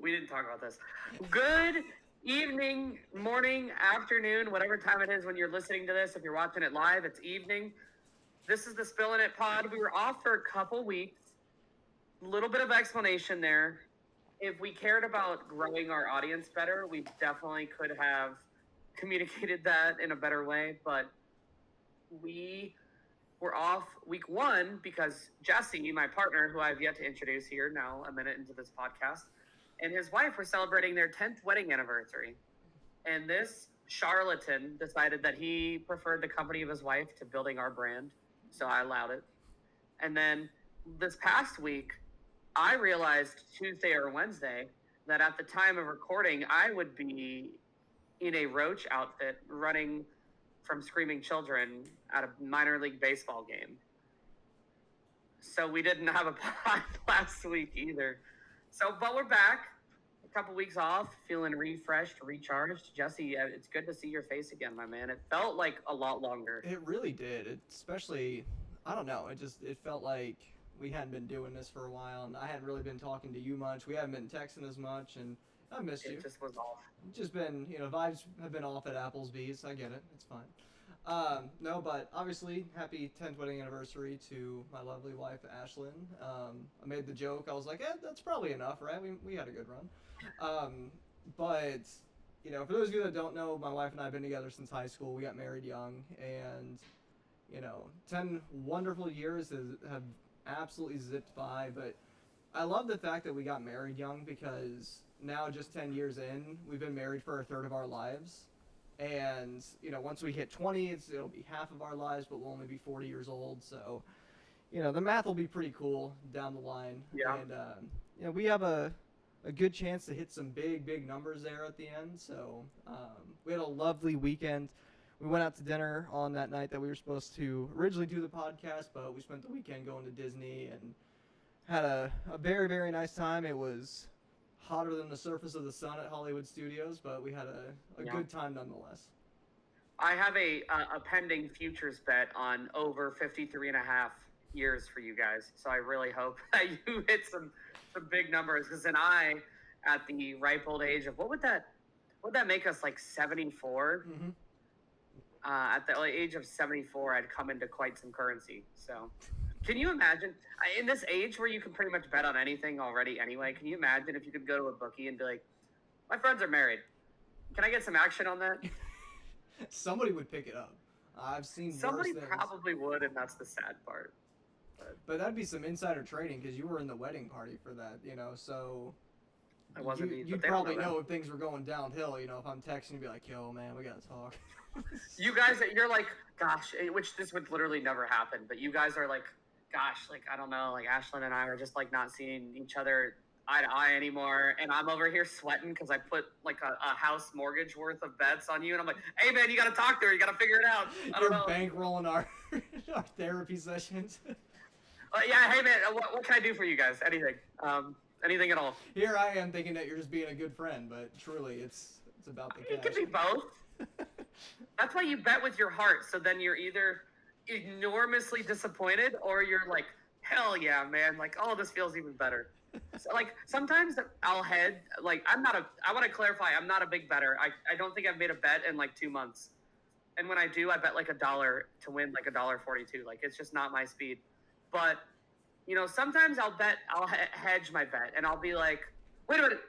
We didn't talk about this. Good evening, morning, afternoon, whatever time it is when you're listening to this. If you're watching it live, it's evening. This is the Spillin' It pod. We were off for a couple weeks. A little bit of explanation there. If we cared about growing our audience better, we definitely could have communicated that in a better way. But we were off week one because Jesse, my partner, who I've yet to introduce here now a minute into this podcast, and his wife were celebrating their 10th wedding anniversary. And this charlatan decided that he preferred the company of his wife to building our brand. So I allowed it. And then this past week, I realized Tuesday or Wednesday that at the time of recording, I would be in a roach outfit running from screaming children at a minor league baseball game. So we didn't have a pod last week either. So, but we're back. A couple weeks off, feeling refreshed, recharged. Jesse, it's good to see your face again, my man. It felt like a lot longer. It really did. Especially, I don't know. It felt like we hadn't been doing this for a while, and I hadn't really been talking to you much. We haven't been texting as much, and I missed you. It just was off. Just been, vibes have been off at Applebee's. I get it. It's fine. No, but obviously, happy 10th wedding anniversary to my lovely wife, Ashlyn. I made the joke. I was like, that's probably enough, right? We had a good run. But, for those of you that don't know, my wife and I have been together since high school. We got married young, and, 10 wonderful years have absolutely zipped by. But I love the fact that we got married young because now, just 10 years in, we've been married for a third of our lives. And, once we hit 20, it'll be half of our lives, but we'll only be 40 years old. So, the math will be pretty cool down the line. Yeah. And, we have a good chance to hit some big numbers there at the end. So, we had a lovely weekend. We went out to dinner on that night that we were supposed to originally do the podcast, but we spent the weekend going to Disney and had a very, very nice time. It was hotter than the surface of the sun at Hollywood Studios, but we had a good time nonetheless. I have a pending futures bet on over 53 and a half years for you guys. So I really hope that you hit some big numbers, because then at the ripe old age of, what would that make us, like 74? Mm-hmm. At the age of 74, I'd come into quite some currency. So can you imagine, in this age where you can pretty much bet on anything already anyway, can you imagine if you could go to a bookie and be like, my friends are married, can I get some action on that? Somebody would pick it up. I've seen Somebody worse things. probably would, and that's the sad part. But that'd be some insider trading, because you were in the wedding party for that, so I wasn't. You'd probably know if things were going downhill. If I'm texting, you'd be like, yo, man, we gotta talk. You guys, you're like, gosh, which this would literally never happen, but you guys are like, gosh, like, I don't know, like Ashlyn and I are just like not seeing each other eye to eye anymore, and I'm over here sweating because I put like a house mortgage worth of bets on you, and I'm like, hey man, you gotta talk to her, you gotta figure it out. You're bankrolling our therapy sessions. Yeah, hey man, what can I do for you guys? Anything, anything at all. Here I am thinking that you're just being a good friend, but truly it's about the cash. It could be both. That's why you bet with your heart, so then you're either enormously disappointed or you're like, hell yeah, man, like, oh, this feels even better. So, like, sometimes I'll head, like, I want to clarify, I'm not a big better. I don't think I've made a bet in like 2 months. And when I do, I bet like $1 to win like $1.42. Like, it's just not my speed. But, sometimes I'll hedge my bet, and I'll be like, wait a minute.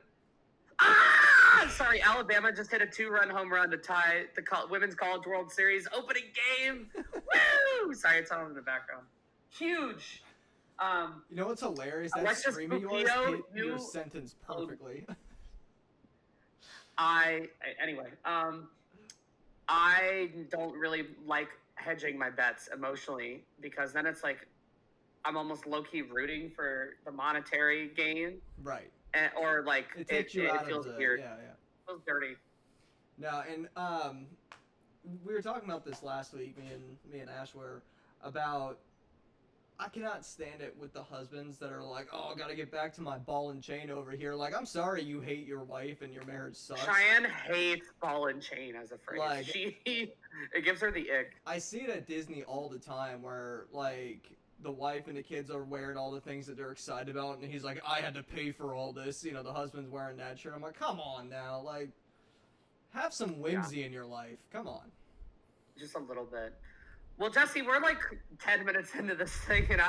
Sorry, Alabama just hit a 2-run home run to tie the Women's College World Series opening game. Woo! Sorry, it's on in the background. Huge. You know what's hilarious? That scream of yours hit your sentence perfectly. Anyway, I don't really like hedging my bets emotionally, because then it's like I'm almost low-key rooting for the monetary gain. Right. Or like it feels weird. Yeah. It feels dirty. No, and we were talking about this last week, me and Ash were, about, I cannot stand it with the husbands that are like, oh, gotta get back to my ball and chain over here. Like, I'm sorry you hate your wife and your marriage sucks. Cheyenne hates ball and chain as a phrase. Like, it gives her the ick. I see it at Disney all the time where, like, the wife and the kids are wearing all the things that they're excited about, and he's like, I had to pay for all this. You know, the husband's wearing that shirt. I'm like, come on now, like, have some whimsy in your life. Come on. Just a little bit. Well, Jesse, we're like 10 minutes into this thing, and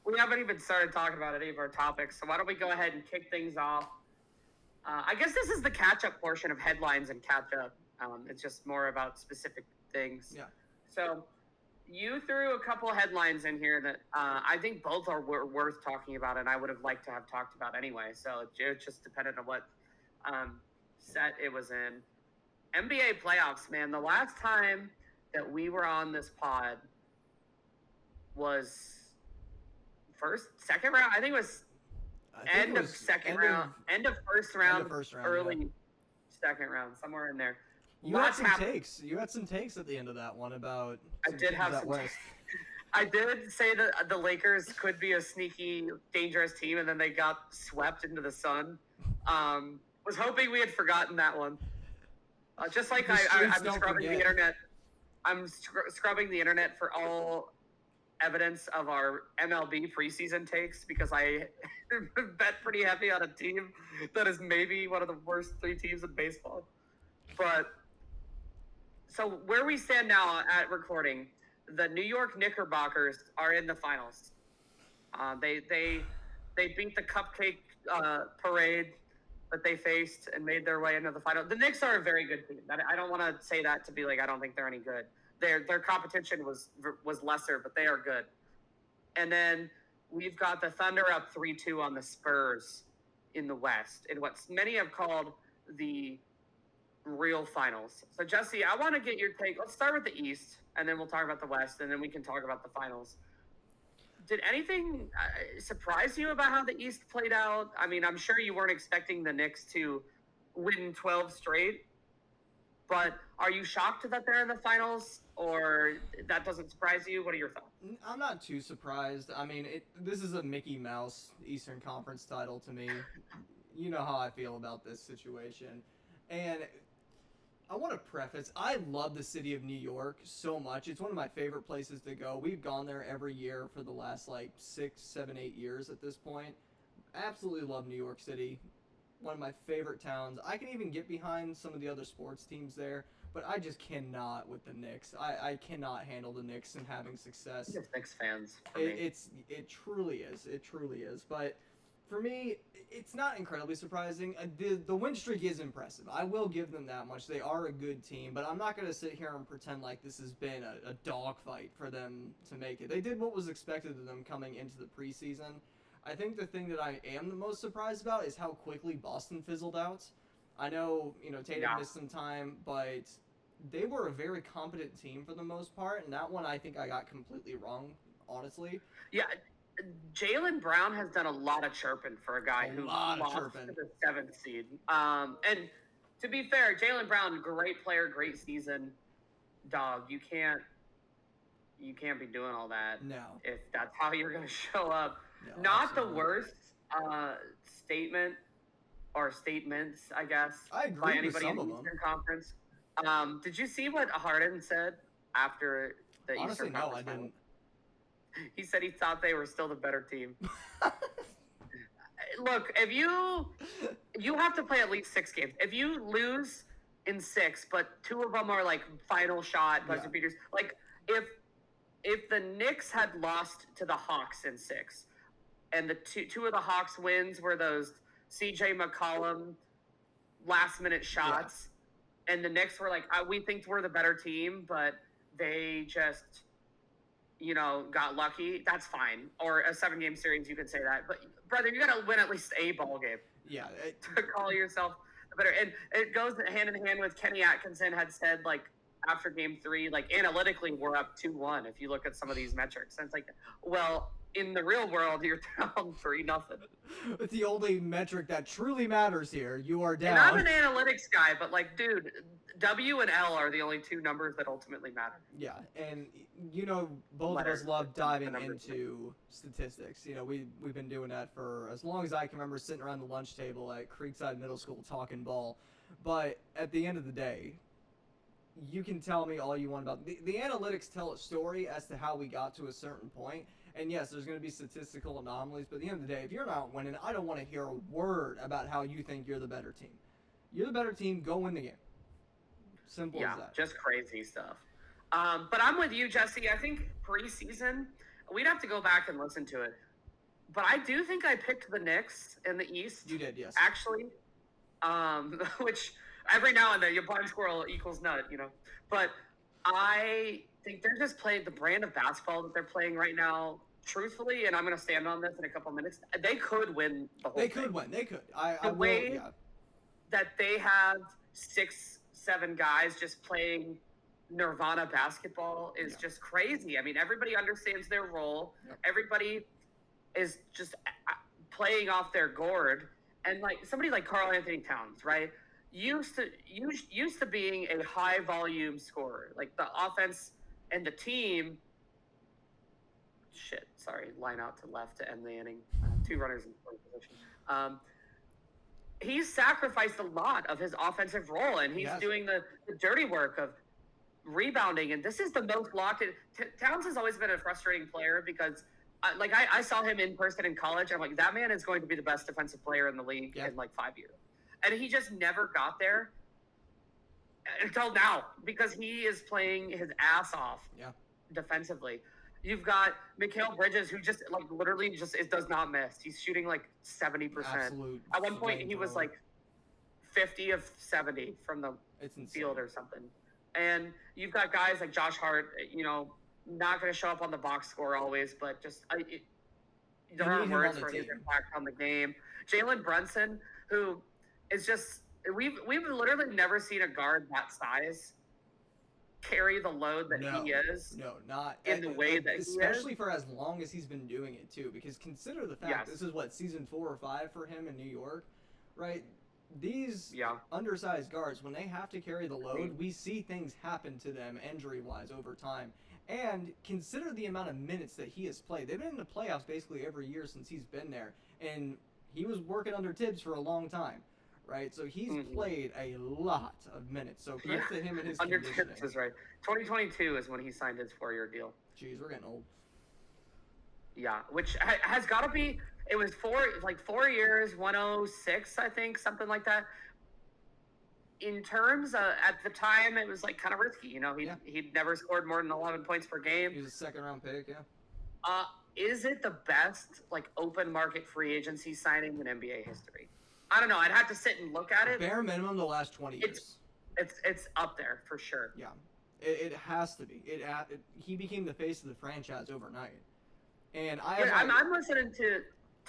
we haven't even started talking about any of our topics. So why don't we go ahead and kick things off? I guess this is the catch-up portion of headlines and catch-up. It's just more about specific things. Yeah. So you threw a couple headlines in here that I think both are worth talking about, and I would have liked to have talked about anyway. So it just depended on what set it was in. NBA playoffs, man. The last time that we were on this pod was second round. I think it was end of second round, end of first round, early second round, somewhere in there. You had some takes. You had some takes at the end of that one about. I did have some takes. I did say that the Lakers could be a sneaky, dangerous team, and then they got swept into the sun. Was hoping we had forgotten that one. Just like I'm scrubbing the internet. I'm scrubbing the internet for all evidence of our MLB preseason takes because I bet pretty heavy on a team that is maybe one of the worst 3 teams in baseball. But so where we stand now at recording, the New York Knickerbockers are in the finals. They beat the cupcake parade that they faced and made their way into the final. The Knicks are a very good team. I don't want to say that to be like I don't think they're any good. Their competition was lesser, but they are good. And then we've got the Thunder up 3-2 on the Spurs in the West, in what many have called the real finals. So Jesse, I want to get your take. Let's start with the East, and then we'll talk about the West, and then we can talk about the finals. Did anything surprise you about how the East played out? I mean, I'm sure you weren't expecting the Knicks to win 12 straight, but are you shocked that they're in the finals, or that doesn't surprise you? What are your thoughts? I'm not too surprised. I mean, this is a Mickey Mouse Eastern Conference title to me. You know how I feel about this situation. And I want to preface, I love the city of New York so much. It's one of my favorite places to go. We've gone there every year for the last 6, 7, 8 years at this point. Absolutely love New York City. One of my favorite towns. I can even get behind some of the other sports teams there, but I just cannot with the Knicks. I cannot handle the Knicks and having success. Just Knicks fans. It truly is. It truly is. But for me, it's not incredibly surprising. The win streak is impressive. I will give them that much. They are a good team, but I'm not going to sit here and pretend like this has been a dogfight for them to make it. They did what was expected of them coming into the preseason. I think the thing that I am the most surprised about is how quickly Boston fizzled out. I know, Tatum missed some time, but they were a very competent team for the most part, and that one I think I got completely wrong, honestly. Yeah, Jaylen Brown has done a lot of chirping for a guy who lost to the 7th seed. And to be fair, Jaylen Brown, great player, great season. Dog, you can't be doing all that. No. If that's how you're going to show up. No, Not absolutely. the worst statement or statements, I guess, I agree by anybody with some in the of Eastern Conference. Did you see what Harden said after the Honestly, Eastern no, Conference? I didn't. He said he thought they were still the better team. Look, if you have to play at least 6 games. If you lose in 6, but 2 of them are like final shot buzzer beaters, like if the Knicks had lost to the Hawks in 6, and the two of the Hawks wins were those CJ McCollum last minute shots, and the Knicks were like, we think we're the better team, but they just got lucky, that's fine. Or a 7-game series, you could say that. But, brother, you got to win at least a ball game. Yeah. To call yourself better. And it goes hand in hand with Kenny Atkinson had said, after game 3, analytically, we're up 2-1 if you look at some of these metrics. And it's like, well, in the real world, you're down 3-0. It's the only metric that truly matters here. You are down. And I'm an analytics guy, but, dude, W and L are the only 2 numbers that ultimately matter. Yeah, and both of us love diving into statistics. We've been doing that for as long as I can remember, sitting around the lunch table at Creekside Middle School talking ball. But at the end of the day, you can tell me all you want about the analytics tell a story as to how we got to a certain point, And yes, there's going to be statistical anomalies, but at the end of the day, if you're not winning, I don't want to hear a word about how you think you're the better team. You're the better team, go win the game. Simple as that. Just crazy stuff. But I'm with you, Jesse. I think preseason, we'd have to go back and listen to it. But I do think I picked the Knicks in the East. You did, yes. Actually. Which every now and then, your blind squirrel equals nut, But I think they're just playing the brand of basketball that they're playing right now. Truthfully, and I'm going to stand on this in a couple minutes, they could win the whole thing. They could win. They could. The way that they have 6-7 guys just playing Nirvana basketball is just crazy. I mean, everybody understands their role. Yep. Everybody is just playing off their gourd. And like somebody like Karl Anthony Towns, right? Used to being a high volume scorer. Like the offense and the team. Line out to left to end the inning. 2 runners in scoring position. He's sacrificed a lot of his offensive role, and he's doing the dirty work of rebounding. And this is the most locked in. Towns has always been a frustrating player because, I saw him in person in college. I'm like, that man is going to be the best defensive player in the league in like 5 years. And he just never got there until now because he is playing his ass off defensively. You've got Mikal Bridges, who just literally it does not miss. He's shooting like 70%. Absolute At one point, he was like 50 of 70 from the field or something. And you've got guys like Josh Hart, not going to show up on the box score always, but just there are words for his impact on the game. Jalen Brunson, who is just we've literally never seen a guard that size carry the load that he is. No, not in the way that especially for as long as he's been doing it too. Because consider the fact this is season 4 or 5 for him in New York, right? These undersized guards, when they have to carry the load, we see things happen to them injury-wise over time. And consider the amount of minutes that he has played. They've been in the playoffs basically every year since he's been there. And he was working under Tibbs for a long time, right? So he's played a lot of minutes. So credit to him and his under conditioning. Tibbs is right. 2022 is when he signed his 4-year deal. Jeez, we're getting old. Yeah, which has got to be... It was 4 years, 106, I think, something like that. In terms of, at the time, it was kind of risky. He'd never scored more than 11 points per game. He was a 2nd-round pick, Is it the best open market free agency signing in NBA history? I don't know. I'd have to sit and look at it. Bare minimum the last 20 years. It's up there for sure. Yeah, it has to be. He became the face of the franchise overnight. And I'm listening to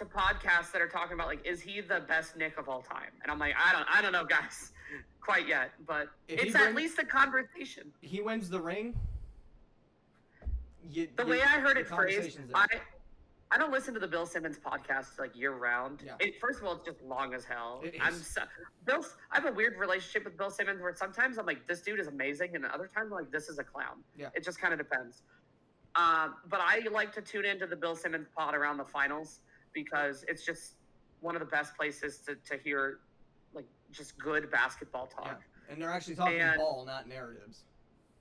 podcasts that are talking about is he the best Knick of all time? And I'm like, I don't know, guys, quite yet, but it's at least a conversation. He wins the ring. The way I heard it phrased, I don't listen to the Bill Simmons podcast year round. Yeah. First of all, it's just long as hell. It is. I have a weird relationship with Bill Simmons where sometimes I'm like, this dude is amazing, and other times I'm like, this is a clown. Yeah. It just kind of depends. But I like to tune into the Bill Simmons pod around the finals because it's just one of the best places to hear just good basketball talk. Yeah. And they're actually talking ball, not narratives.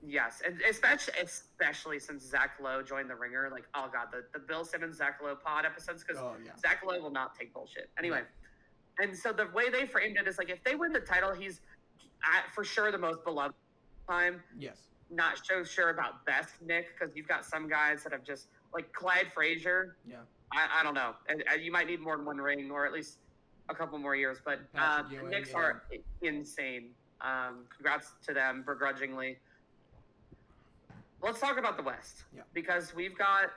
Yes, and especially since Zach Lowe joined the Ringer, oh god, the Bill Simmons Zach Lowe pod episodes, because Zach Lowe will not take bullshit. Anyway, and so the way they framed it is if they win the title, he's for sure the most beloved time. Yes. Not so sure about best Knick because you've got some guys that have just Clyde Frazier. Yeah. I don't know. And you might need more than one ring or at least a couple more years, but Knicks are insane. Congrats to them begrudgingly. Let's talk about the West because we've got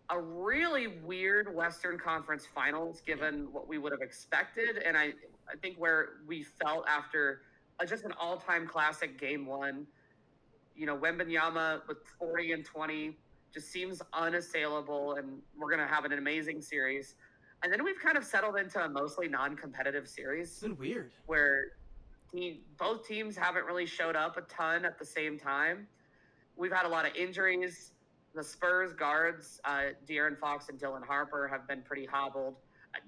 a really weird Western Conference Finals given what we would have expected, and I think where we felt after just an all-time classic Game 1, Wembanyama with 40 and 20 just seems unassailable, and we're going to have an amazing series. And then we've kind of settled into a mostly non-competitive series. It's been weird. Where both teams haven't really showed up a ton at the same time. We've had a lot of injuries. The Spurs guards, De'Aaron Fox and Dylan Harper, have been pretty hobbled.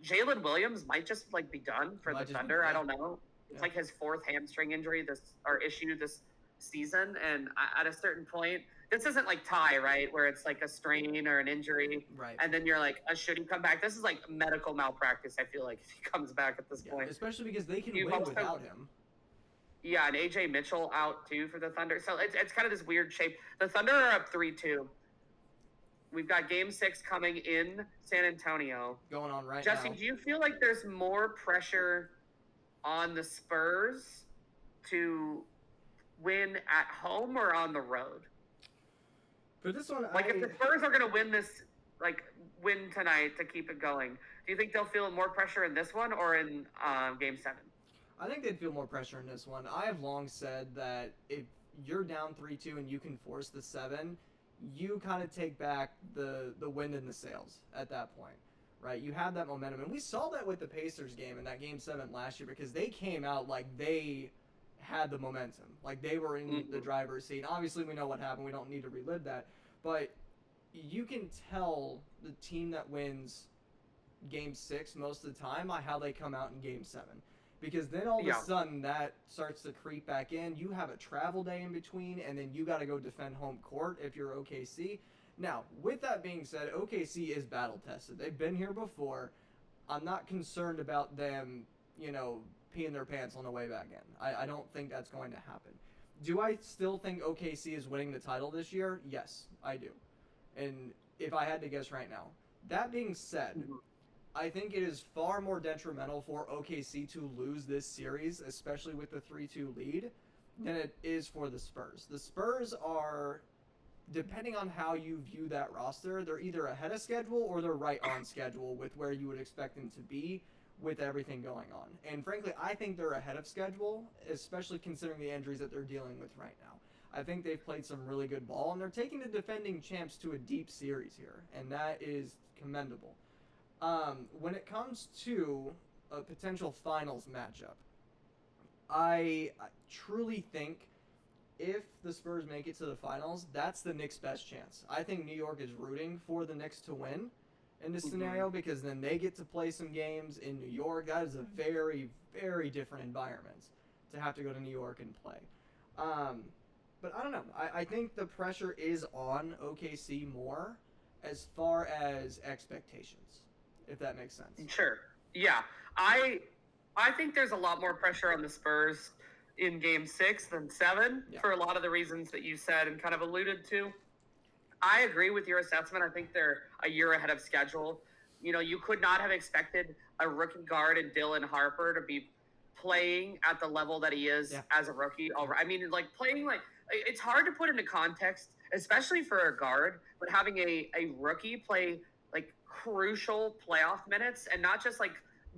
Jalen Williams might just be done for the Thunder. I don't know. It's his 4th hamstring injury issue this season. And at a certain point, this isn't like Ty, right, where it's like a strain or an injury, Right. and then you're like, should he come back? This is like medical malpractice. I feel like if he comes back at this point, especially because they can You've win also- without him. Yeah, and AJ Mitchell out too for the Thunder. So it's kind of this weird shape. The Thunder are up 3-2. We've got Game 6 coming in San Antonio. Going on right Jesse, now. do you feel like there's more pressure on the Spurs to win at home or on the road? For this one, Like, if the Spurs are going to win tonight to keep it going, do you think they'll feel more pressure in this one or in Game 7? I think they'd feel more pressure in this one. I have long said that if you're down 3-2 and you can force the 7, you kind of take back the wind in the sails at that point, right? You have that momentum. And we saw that with the Pacers game in that Game 7 last year because they came out like they had the momentum. Like they were in the driver's seat. Obviously, we know what happened. We don't need to relive that. But you can tell the team that wins Game 6 most of the time by how they come out in Game 7. Because then all of a sudden that starts to creep back in. You have a travel day in between, and then you got to go defend home court if you're OKC. Now, with that being said, OKC is battle tested. They've been here before. I'm not concerned about them, peeing their pants on the way back in. I don't think that's going to happen. Do I still think OKC is winning the title this year? Yes, I do. And if I had to guess right now. That being said, I think it is far more detrimental for OKC to lose this series, especially with the 3-2 lead, than it is for the Spurs. The Spurs are, depending on how you view that roster, they're either ahead of schedule or they're right on schedule with where you would expect them to be with everything going on. And frankly, I think they're ahead of schedule, especially considering the injuries that they're dealing with right now. I think they've played some really good ball, and they're taking the defending champs to a deep series here, and that is commendable. When it comes to a potential finals matchup, I truly think if the Spurs make it to the finals, that's the Knicks' best chance. I think New York is rooting for the Knicks to win in this scenario because then they get to play some games in New York. That is a very, very different environment to have to go to New York and play. But I don't know. I think the pressure is on OKC more as far as expectations, if that makes sense. Sure. Yeah. I think there's a lot more pressure on the Spurs in Game 6 than 7 for a lot of the reasons that you said and kind of alluded to. I agree with your assessment. I think they're a year ahead of schedule. You could not have expected a rookie guard in Dylan Harper to be playing at the level that he is as a rookie. I mean, it's hard to put into context, especially for a guard, but having a rookie play crucial playoff minutes and not just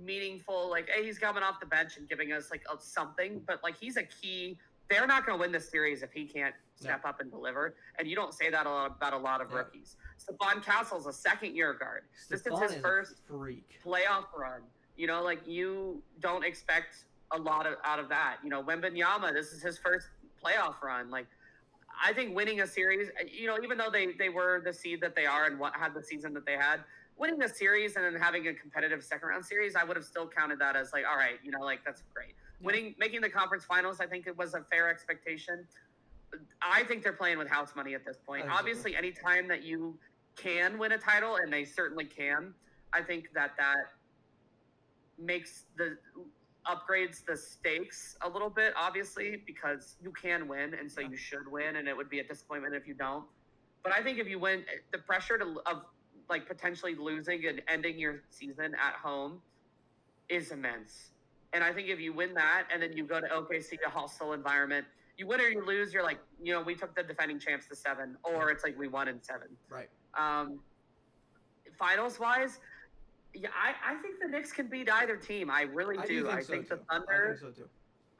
meaningful, hey, he's coming off the bench and giving us something, but he's a key. They're not going to win this series if he can't step up and deliver. And you don't say that about a lot of rookies. Stephon Castle's a second-year guard. This is his first playoff run. You don't expect a lot out of that. Wembanyama, this is his first playoff run. I think winning a series, even though they were the seed that they are and had the season that they had, winning a series and then having a competitive second-round series, I would have still counted that as all right, that's great. Making the conference finals, I think it was a fair expectation. I think they're playing with house money at this point. Obviously, any time that you can win a title, and they certainly can, I think that makes upgrades the stakes a little bit, obviously, because you can win, and so you should win, and it would be a disappointment if you don't. But I think if you win, the pressure of potentially losing and ending your season at home is immense. And I think if you win that and then you go to OKC, a hostile environment, you win or you lose, you're we took the defending champs to 7, or it's we won in 7. Right. Finals-wise, I think the Knicks can beat either team. I really do. I think the Thunder, I think so too.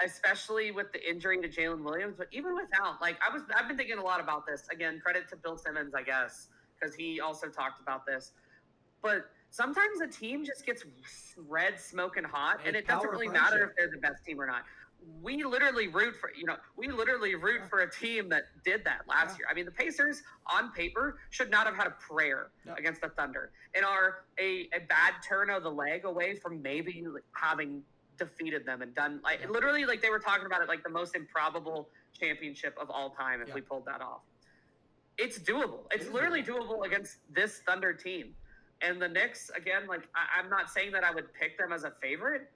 Especially with the injury to Jalen Williams, but even without, I've been thinking a lot about this. Again, credit to Bill Simmons, I guess, because he also talked about this. But sometimes a team just gets red smoking hot, and it doesn't really matter if they're the best team or not. We literally root for a team that did that last year. I mean, the Pacers on paper should not have had a prayer against the Thunder and are a bad turn of the leg away from maybe having defeated them and done literally they were talking about it the most improbable championship of all time if we pulled that off. it's doable. It's is literally doable against this Thunder team. And the Knicks, again, like I'm not saying that I would pick them as a favorite,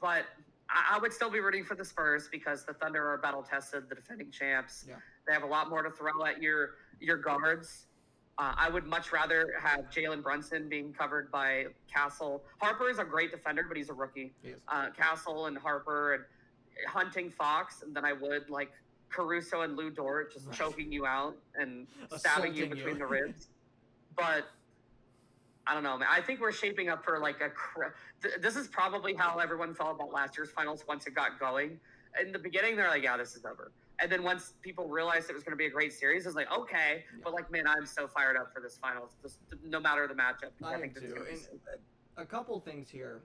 but I would still be rooting for the Spurs because the Thunder are battle tested, the defending champs. Yeah. They have a lot more to throw at your guards. I would much rather have Jalen Brunson being covered by Castle. Harper is a great defender, but he's a rookie. He is. Castle and Harper and hunting Fox, and then I would like Caruso and Lou Dort just choking you out and stabbing you Assaulting between you. the ribs. But I don't know, man. I think we're shaping up for like this is probably how everyone felt about last year's finals once it got going. In the beginning, they're like, yeah, this is over. And then once people realized it was going to be a great series, it was like, okay. Yeah. But like, man, I'm so fired up for this finals, no matter the matchup. I think do this is too. gonna be And a couple things here.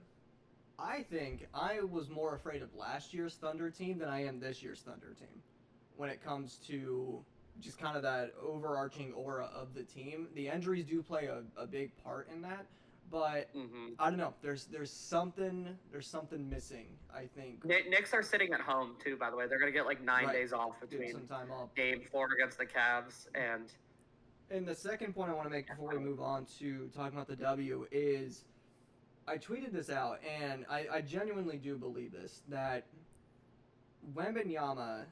I think I was more afraid of last year's Thunder team than I am this year's Thunder team when it comes to just kind of that overarching aura of the team. The injuries do play a big part in that, but I don't know. There's something missing, I think. Knicks are sitting at home too, by the way. They're gonna get like 9 Right. days off Get between some time off. Game 4 against the Cavs And the second point I want to make before we move on to talking about the W is I tweeted this out, and I genuinely do believe this, that Wembanyama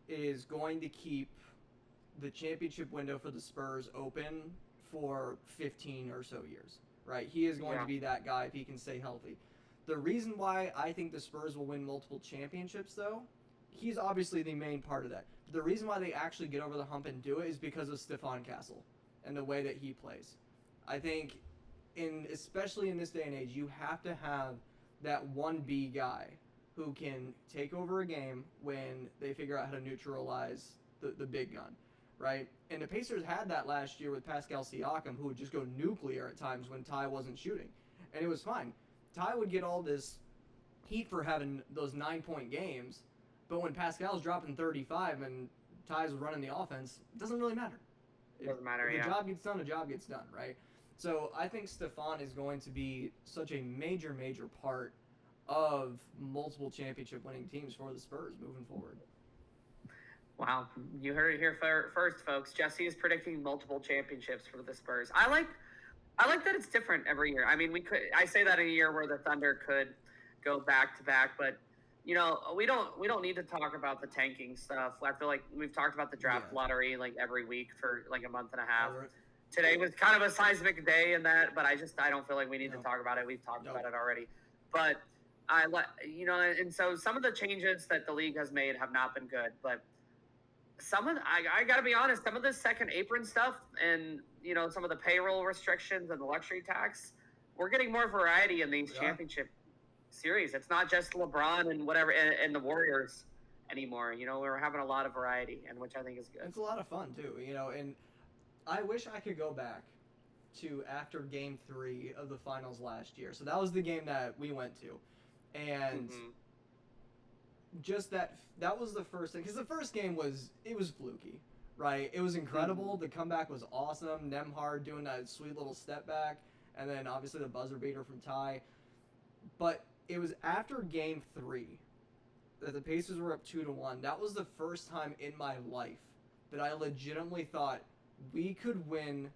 is going to keep the championship window for the Spurs open for 15 or so years, right? He is going to be that guy if he can stay healthy. The reason why I think the Spurs will win multiple championships, though, he's obviously the main part of that. The reason why they actually get over the hump and do it is because of Stephon Castle and the way that he plays. I think, especially in this day and age, you have to have that 1B guy who can take over a game when they figure out how to neutralize the big gun, right? And the Pacers had that last year with Pascal Siakam, who would just go nuclear at times when Ty wasn't shooting. And it was fine. Ty would get all this heat for having those 9-point games, but when Pascal's dropping 35 and Ty's running the offense, it doesn't really matter. It doesn't matter, if the job gets done, the job gets done, right? So I think Stephon is going to be such a major, major part of multiple championship winning teams for the Spurs moving forward. Wow, you heard it here first, folks. Jesse is predicting multiple championships for the Spurs. I like that it's different every year. I mean, I say that in a year where the Thunder could go back to back, but you know, we don't need to talk about the tanking stuff. I feel like we've talked about the draft lottery like every week for like a month and a half. Today was kind of a seismic day in that, but I don't feel like we need to talk about it. We've talked about it already. But and so some of the changes that the league has made have not been good, but I got to be honest, some of the second apron stuff and, you know, some of the payroll restrictions and the luxury tax, we're getting more variety in these championship series. It's not just LeBron and whatever and the Warriors anymore. You know, we're having a lot of variety, and which I think is good. It's a lot of fun too, you know, and I wish I could go back to after Game 3 of the finals last year. So that was the game that we went to, and just that was the first thing, because the first game was fluky, right? It was incredible. The comeback was awesome. Nembhard doing that sweet little step back, and then obviously the buzzer beater from Ty. But it was after Game 3 that the Pacers were up 2-1. That was the first time in my life that I legitimately thought we could win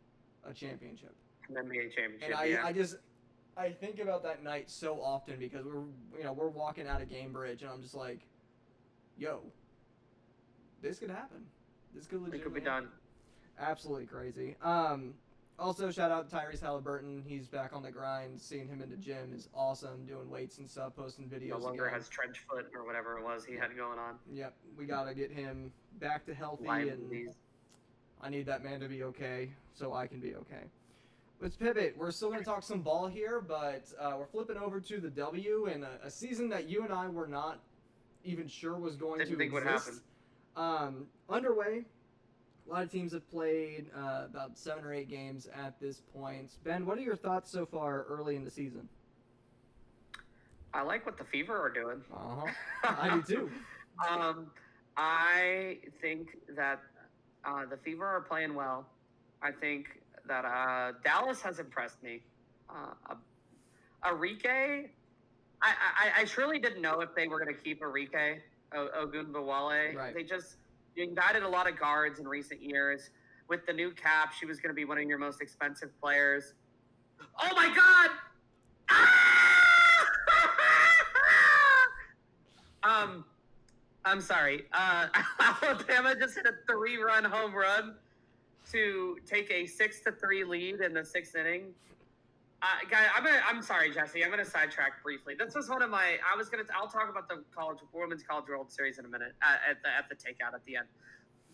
a championship. An NBA championship. And I think about that night so often because we're walking out of Gamebridge and I'm just like, yo, this could happen. This could legitimately be done. Absolutely crazy. Also, shout out to Tyrese Halliburton. He's back on the grind. Seeing him in the gym is awesome. Doing weights and stuff, posting videos. No longer has trench foot or whatever it was he had going on. Yep, we gotta get him back to healthy, and I need that man to be okay so I can be okay. Let's pivot. We're still going to talk some ball here, but we're flipping over to the W and a season that you and I were not even sure was going to think exist. Would happen. Underway. A lot of teams have played about 7 or 8 games at this point. Ben, what are your thoughts so far early in the season? I like what the Fever are doing. I do too. I think that the Fever are playing well. I think that Dallas has impressed me. Arike, I truly didn't know if they were going to keep Arike Ogunbowale. Right. They just, you've added a lot of guards in recent years. With the new cap, she was going to be one of your most expensive players. Oh my God! I'm sorry. Alabama just hit a 3-run home run to take a 6-3 lead in the 6th inning. Guy, I'm sorry, Jesse. I'm gonna sidetrack briefly. This was one of my. I'll talk about the women's college World Series in a minute at the takeout at the end.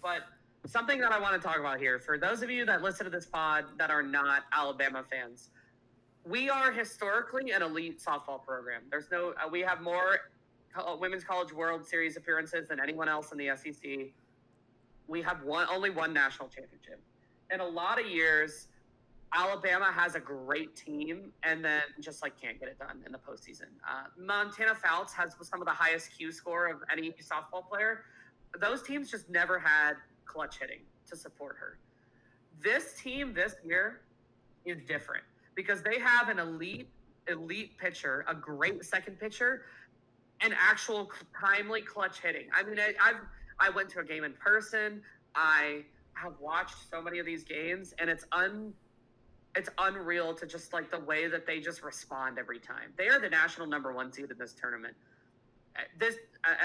But something that I want to talk about here, for those of you that listen to this pod that are not Alabama fans, we are historically an elite softball program. We have more women's college World Series appearances than anyone else in the SEC. We have only one national championship. In a lot of years, Alabama has a great team and then just can't get it done in the postseason. Montana Fouts has some of the highest Q score of any softball player. Those teams just never had clutch hitting to support her. This team this year is different because they have an elite pitcher, a great second pitcher, and actual timely clutch hitting. I mean, I went to a game in person. I have watched so many of these games, and it's unreal to just the way that they just respond every time. They are the national #1 seed in this tournament.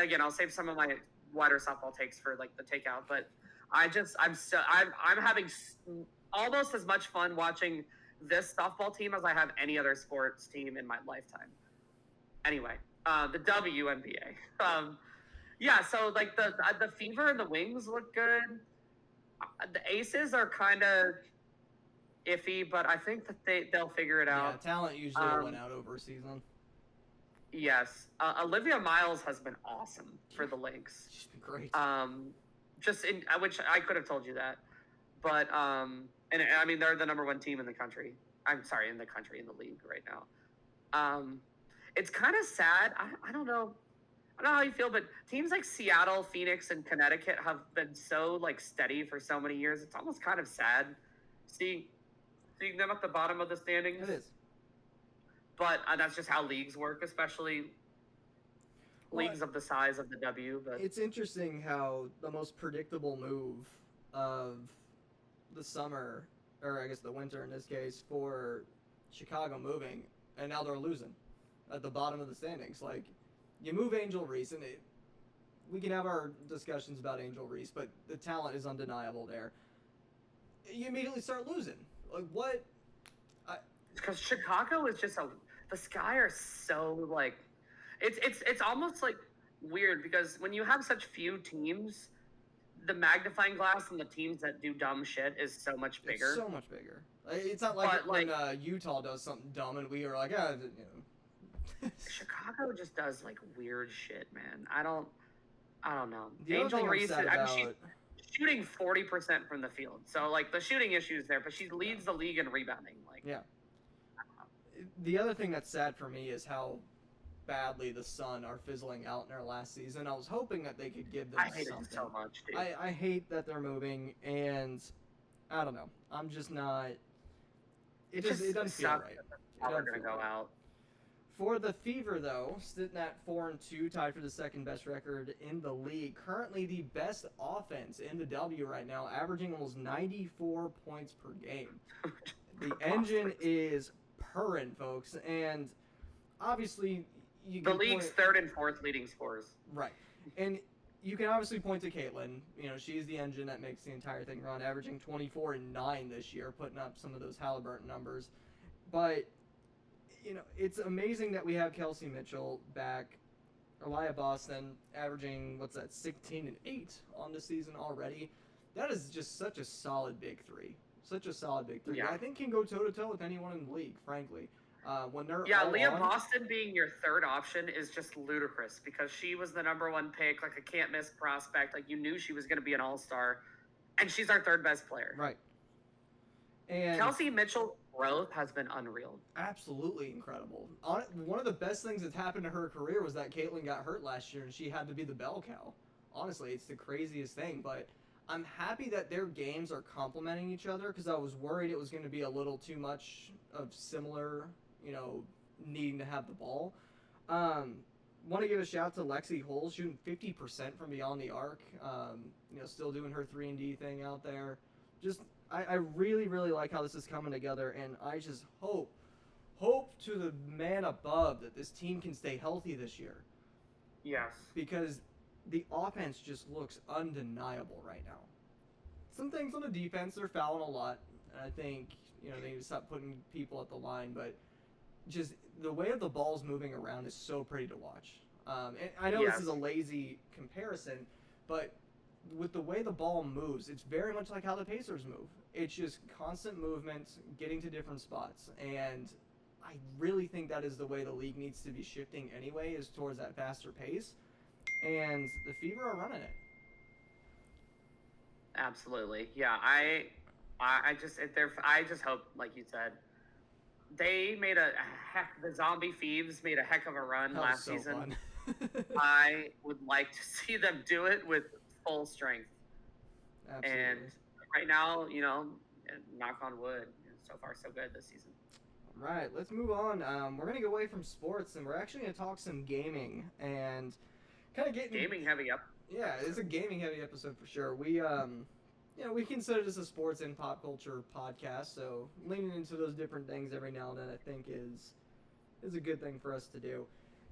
Again, I'll save some of my wider softball takes for the takeout, but I'm having almost as much fun watching this softball team as I have any other sports team in my lifetime. Anyway, the WNBA. So the Fever and the Wings look good. The Aces are kind of iffy, but I think that they'll figure it out. Yeah, talent usually went out over a season. Yes, Olivia Miles has been awesome for the Lynx. She's been great. Which I could have told you that, but and I mean they're the #1 team in the country. I'm sorry, in the league right now. It's kind of sad. I don't know how you feel, but teams like Seattle, Phoenix, and Connecticut have been so steady for so many years. It's almost kind of sad seeing them at the bottom of the standings. It is. But that's just how leagues work, especially leagues of the size of the W. But it's interesting how the most predictable move of the summer, or I guess the winter in this case, for Chicago moving, and now they're losing at the bottom of the standings. You move Angel Reese, and we can have our discussions about Angel Reese, but the talent is undeniable there. You immediately start losing. What? Because Chicago is just the Sky are so it's almost weird because when you have such few teams, the magnifying glass and the teams that do dumb shit is so much bigger. It's so much bigger. It's not when Utah does something dumb and we are Chicago just does weird shit, man. I don't know. The Angel Reese, she's shooting 40% from the field, so the shooting issue is there, but she leads the league in rebounding. Yeah. The other thing that's sad for me is how badly the Sun are fizzling out in their last season. I was hoping that they could give them something. I hate it so much, dude. I hate that they're moving, and I don't know. I'm just not. It doesn't feel right. How they're gonna go out. For the Fever, though, sitting at 4-2, tied for the second best record in the league. Currently the best offense in the W right now, averaging almost 94 points per game. The engine is purring, folks, and obviously you can the league's third and fourth leading scorers. Right, and you can obviously point to Caitlin. She's the engine that makes the entire thing run, averaging 24 and 9 this year, putting up some of those Halliburton numbers. But it's amazing that we have Kelsey Mitchell back. Elia Boston averaging 16 and 8 on the season already. That is just such a solid big three. Such a solid big three. Yeah. I think can go toe to toe with anyone in the league, frankly. When they're Leah Boston being your third option is just ludicrous because she was the #1 pick, a can't miss prospect. You knew she was going to be an all-star, and she's our third best player. Right. And Kelsey Mitchell's growth has been unreal. Absolutely incredible. One of the best things that's happened to her career was that Caitlin got hurt last year and she had to be the bell cow. Honestly, it's the craziest thing, but I'm happy that their games are complementing each other because I was worried it was going to be a little too much of similar, needing to have the ball. Want to give a shout to Lexi Hull shooting 50% from beyond the arc. Still doing her 3-and-D thing out there. Just I really really like how this is coming together, and I just hope to the man above that this team can stay healthy this year. Yes. Because the offense just looks undeniable right now. Some things on the defense, they're fouling a lot. And I think, they need to stop putting people at the line. But just the way the ball's moving around is so pretty to watch. And I know this is a lazy comparison, but with the way the ball moves, it's very much like how the Pacers move. It's just constant movement, getting to different spots. And I really think that is the way the league needs to be shifting anyway, is towards that faster pace. And the Fever are running it. Absolutely. Yeah, I just hope, like you said, they made the Zombie Thieves made a heck of a run last season. I would like to see them do it with full strength. Absolutely. And right now, knock on wood, so far so good this season. All right, let's move on. We're going to get away from sports, and we're actually going to talk some gaming and kind of get gaming heavy up. Yeah, it's a gaming heavy episode for sure. We we consider this a sports and pop culture podcast, so leaning into those different things every now and then I think is a good thing for us to do.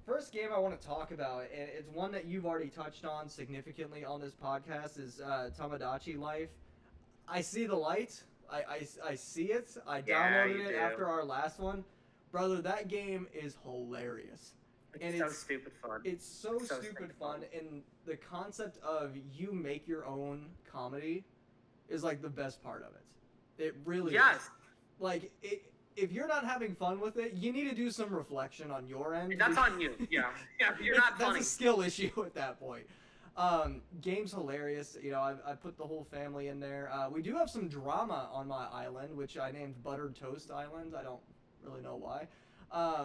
First game I want to talk about, and it's one that you've already touched on significantly on this podcast, is Tamagotchi Life. I see the light. I see it. I downloaded it after our last one. Brother, that game is hilarious. It's so stupid fun. It's so stupid fun, and the concept of you make your own comedy is like the best part of it. It really is. Like, if you're not having fun with it, you need to do some reflection on your end. That's on you. Yeah, you're not funny. That's a skill issue at that point. Game's hilarious. I put the whole family in there. We do have some drama on my island, which I named Buttered Toast Island. I don't really know why.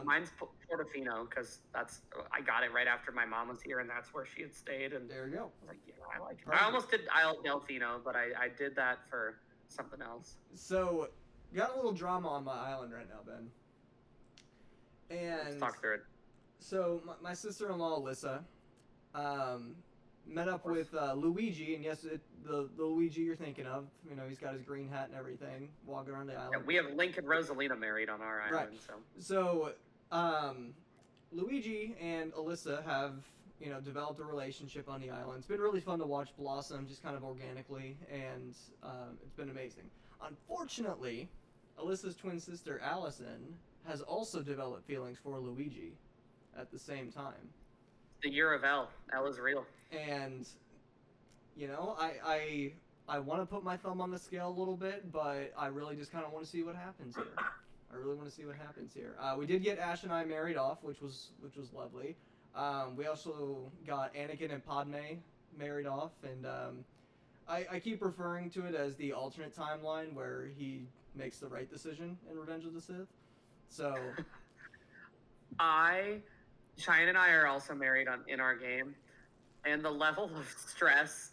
Mine's Portofino, because I got it right after my mom was here, and that's where she had stayed. And there you go. I was like, I like it. I almost did Isle Delfino, but I did that for something else. So, got a little drama on my island right now, Ben. And let's talk through it. So, my sister-in-law, Alyssa, met up with Luigi, and yes, the Luigi you're thinking of. He's got his green hat and everything, walking around the island. Yeah, we have Link and Rosalina married on our island. Right. So, Luigi and Alyssa have, developed a relationship on the island. It's been really fun to watch blossom just kind of organically, and it's been amazing. Unfortunately, Alyssa's twin sister, Allison, has also developed feelings for Luigi at the same time. The year of L. L is real. And, I want to put my thumb on the scale a little bit, but I really just kind of want to see what happens here. We did get Ash and I married off, which was lovely. We also got Anakin and Padme married off, and I keep referring to it as the alternate timeline where he makes the right decision in Revenge of the Sith. So, Cheyenne and I are also married in our game, and the level of stress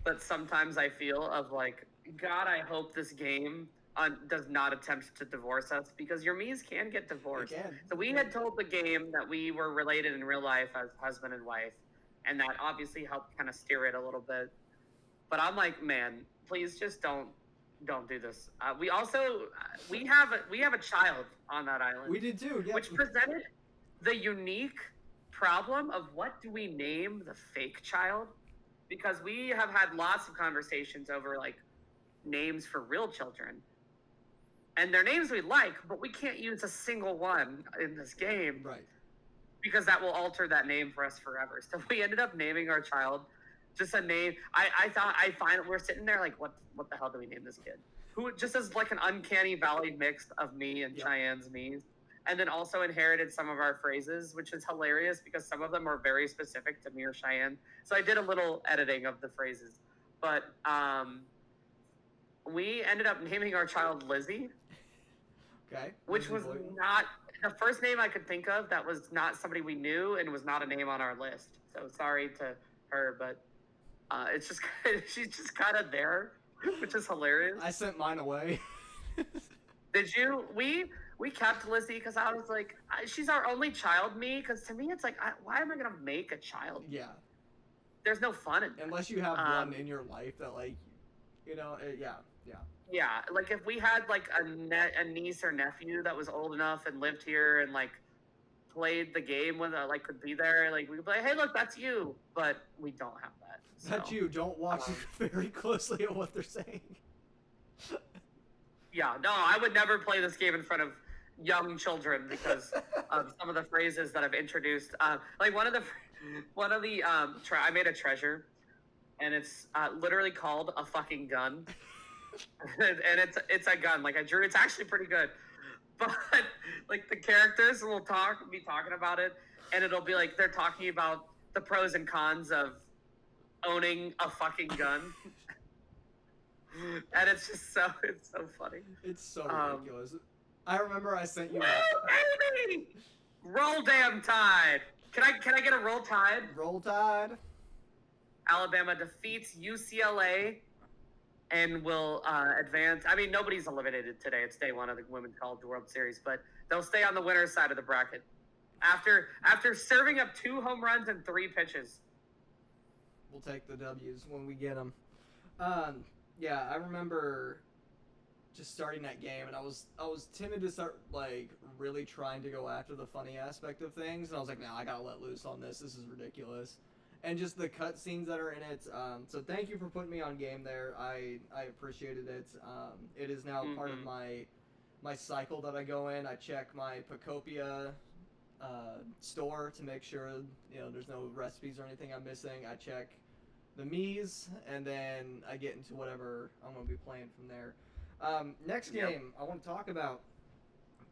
that sometimes I feel of like, God, I hope this game does not attempt to divorce us, because your Mies can get divorced. So we had told the game that we were related in real life as husband and wife, and that obviously helped kind of steer it a little bit. But I'm like, man, please just don't do this. We also we have a child on that island. We did too, yeah. Which presented the unique problem of what do we name the fake child? Because we have had lots of conversations over like names for real children. And they're names we like, but we can't use a single one in this game. Right. Because that will alter that name for us forever. So we ended up naming our child just a name. I find we're sitting there like, what the hell do we name this kid? Who just is like an uncanny valley mix of me and Cheyenne's Mies. And then also inherited some of our phrases, which is hilarious because some of them are very specific to me or Cheyenne. So I did a little editing of the phrases. But we ended up naming our child Lizzie. Okay. Which was not the first name I could think of that was not somebody we knew and was not a name on our list. So sorry to her, but it's just she's just kind of there, which is hilarious. I sent mine away. Did you? we kept Lizzie because I was like, she's our only child. Me, because to me, it's like, why am I gonna make a child? Yeah. There's no fun in that. Unless you have one in your life that like, yeah. Yeah, like if we had like a niece or nephew that was old enough and lived here and like played the game with like could be there, like we'd be like, hey, look, that's you. But we don't have that. So, That's you. Don't watch very closely at what they're saying. Yeah, no, I would never play this game in front of young children because of some of the phrases that I've introduced. Like one of the I made a treasure, and it's literally called a fucking gun, and it's a gun. Like I drew, it's actually pretty good, but like the characters will be talking about it, and it'll be like they're talking about the pros and cons of owning a fucking gun. And it's so funny. It's so ridiculous. I remember I sent you. Baby! Roll damn Tide. Can I get a Roll Tide? Roll Tide. Alabama defeats UCLA and will advance. I mean, nobody's eliminated today. It's day one of the Women's College World Series, but they'll stay on the winner's side of the bracket after serving up 2 home runs and 3 pitches. We'll take the W's when we get them. Yeah, I remember just starting that game, and I was timid to start like really trying to go after the funny aspect of things, and I was like, nah, I gotta let loose on this. This is ridiculous, and just the cutscenes that are in it. So thank you for putting me on game there. I appreciated it. It is now part of my cycle that I go in. I check my Pacopia store to make sure there's no recipes or anything I'm missing. I check the Mii's, and then I get into whatever I'm going to be playing from there. Next game I want to talk about,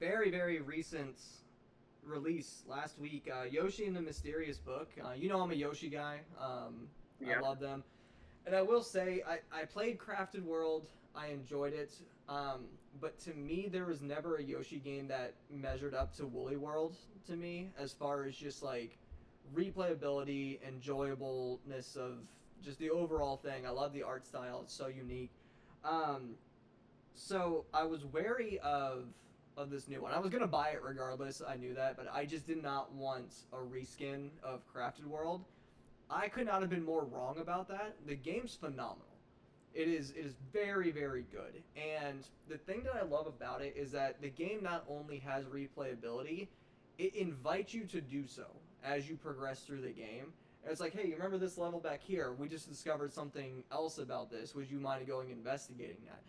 very, very recent release last week, Yoshi and the Mysterious Book. I'm a Yoshi guy. I love them. And I will say, I played Crafted World. I enjoyed it. But to me, there was never a Yoshi game that measured up to Woolly World to me, as far as just like replayability, enjoyableness of just the overall thing. I love the art style. It's so unique. So I was wary of this new one. I was going to buy it regardless. I knew that, but I just did not want a reskin of Crafted World. I could not have been more wrong about that. The game's phenomenal. It is very, very good. And the thing that I love about it is that the game not only has replayability, it invites you to do so as you progress through the game. And it's like, hey, you remember this level back here? We just discovered something else about this. Would you mind going investigating that?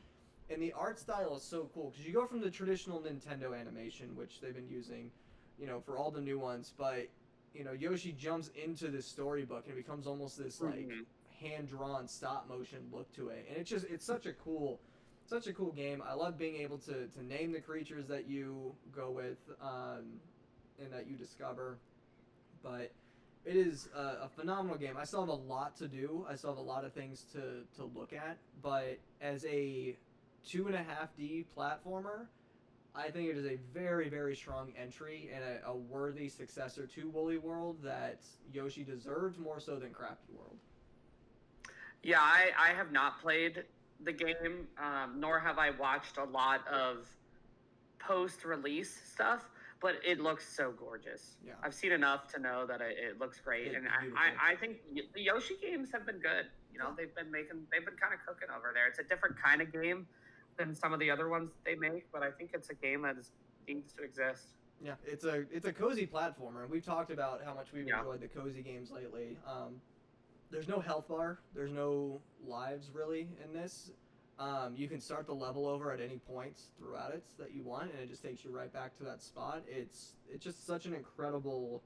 And the art style is so cool, because you go from the traditional Nintendo animation, which they've been using, for all the new ones, but, Yoshi jumps into this storybook, and it becomes almost this, like, hand-drawn stop-motion look to it. And it's such a cool game. I love being able to name the creatures that you go with, and that you discover. But it is a phenomenal game. I still have a lot to do. I still have a lot of things to look at. But as a 2.5D platformer, I think it is a very, very strong entry and a worthy successor to Woolly World that Yoshi deserved more so than Crafted World. Yeah, I have not played the game, nor have I watched a lot of post-release stuff, but it looks so gorgeous. Yeah. I've seen enough to know that it looks great, and I think the Yoshi games have been good. They've been kind of cooking over there. It's a different kind of game than some of the other ones they make, but I think it's a game that needs to exist. Yeah, it's a cozy platformer, and we've talked about how much we've enjoyed the cozy games lately. There's no health bar. There's no lives, really, in this. You can start the level over at any point throughout it that you want, and it just takes you right back to that spot. It's just such an incredible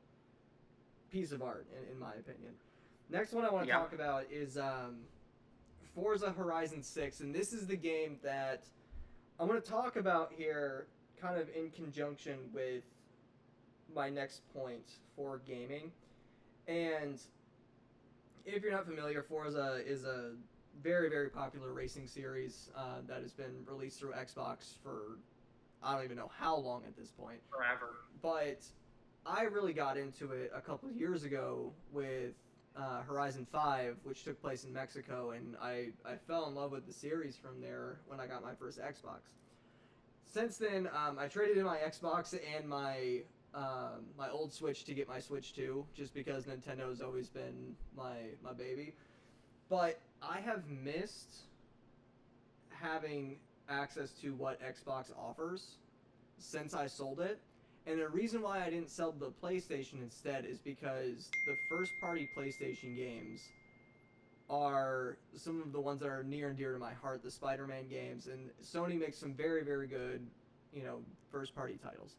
piece of art, in my opinion. Next one I want to talk about is Forza Horizon 6, and this is the game that I'm going to talk about here kind of in conjunction with my next point for gaming. And if you're not familiar, Forza is a very, very popular racing series that has been released through Xbox for I don't even know how long at this point. Forever. But I really got into it a couple of years ago with Horizon 5, which took place in Mexico, and I fell in love with the series from there when I got my first Xbox. since then, I traded in my Xbox and my old Switch to get my Switch 2, just because Nintendo's always been my baby. But I have missed having access to what Xbox offers since I sold it. And the reason why I didn't sell the PlayStation instead is because the first party PlayStation games are some of the ones that are near and dear to my heart, the Spider-Man games, and Sony makes some very, very good, first party titles.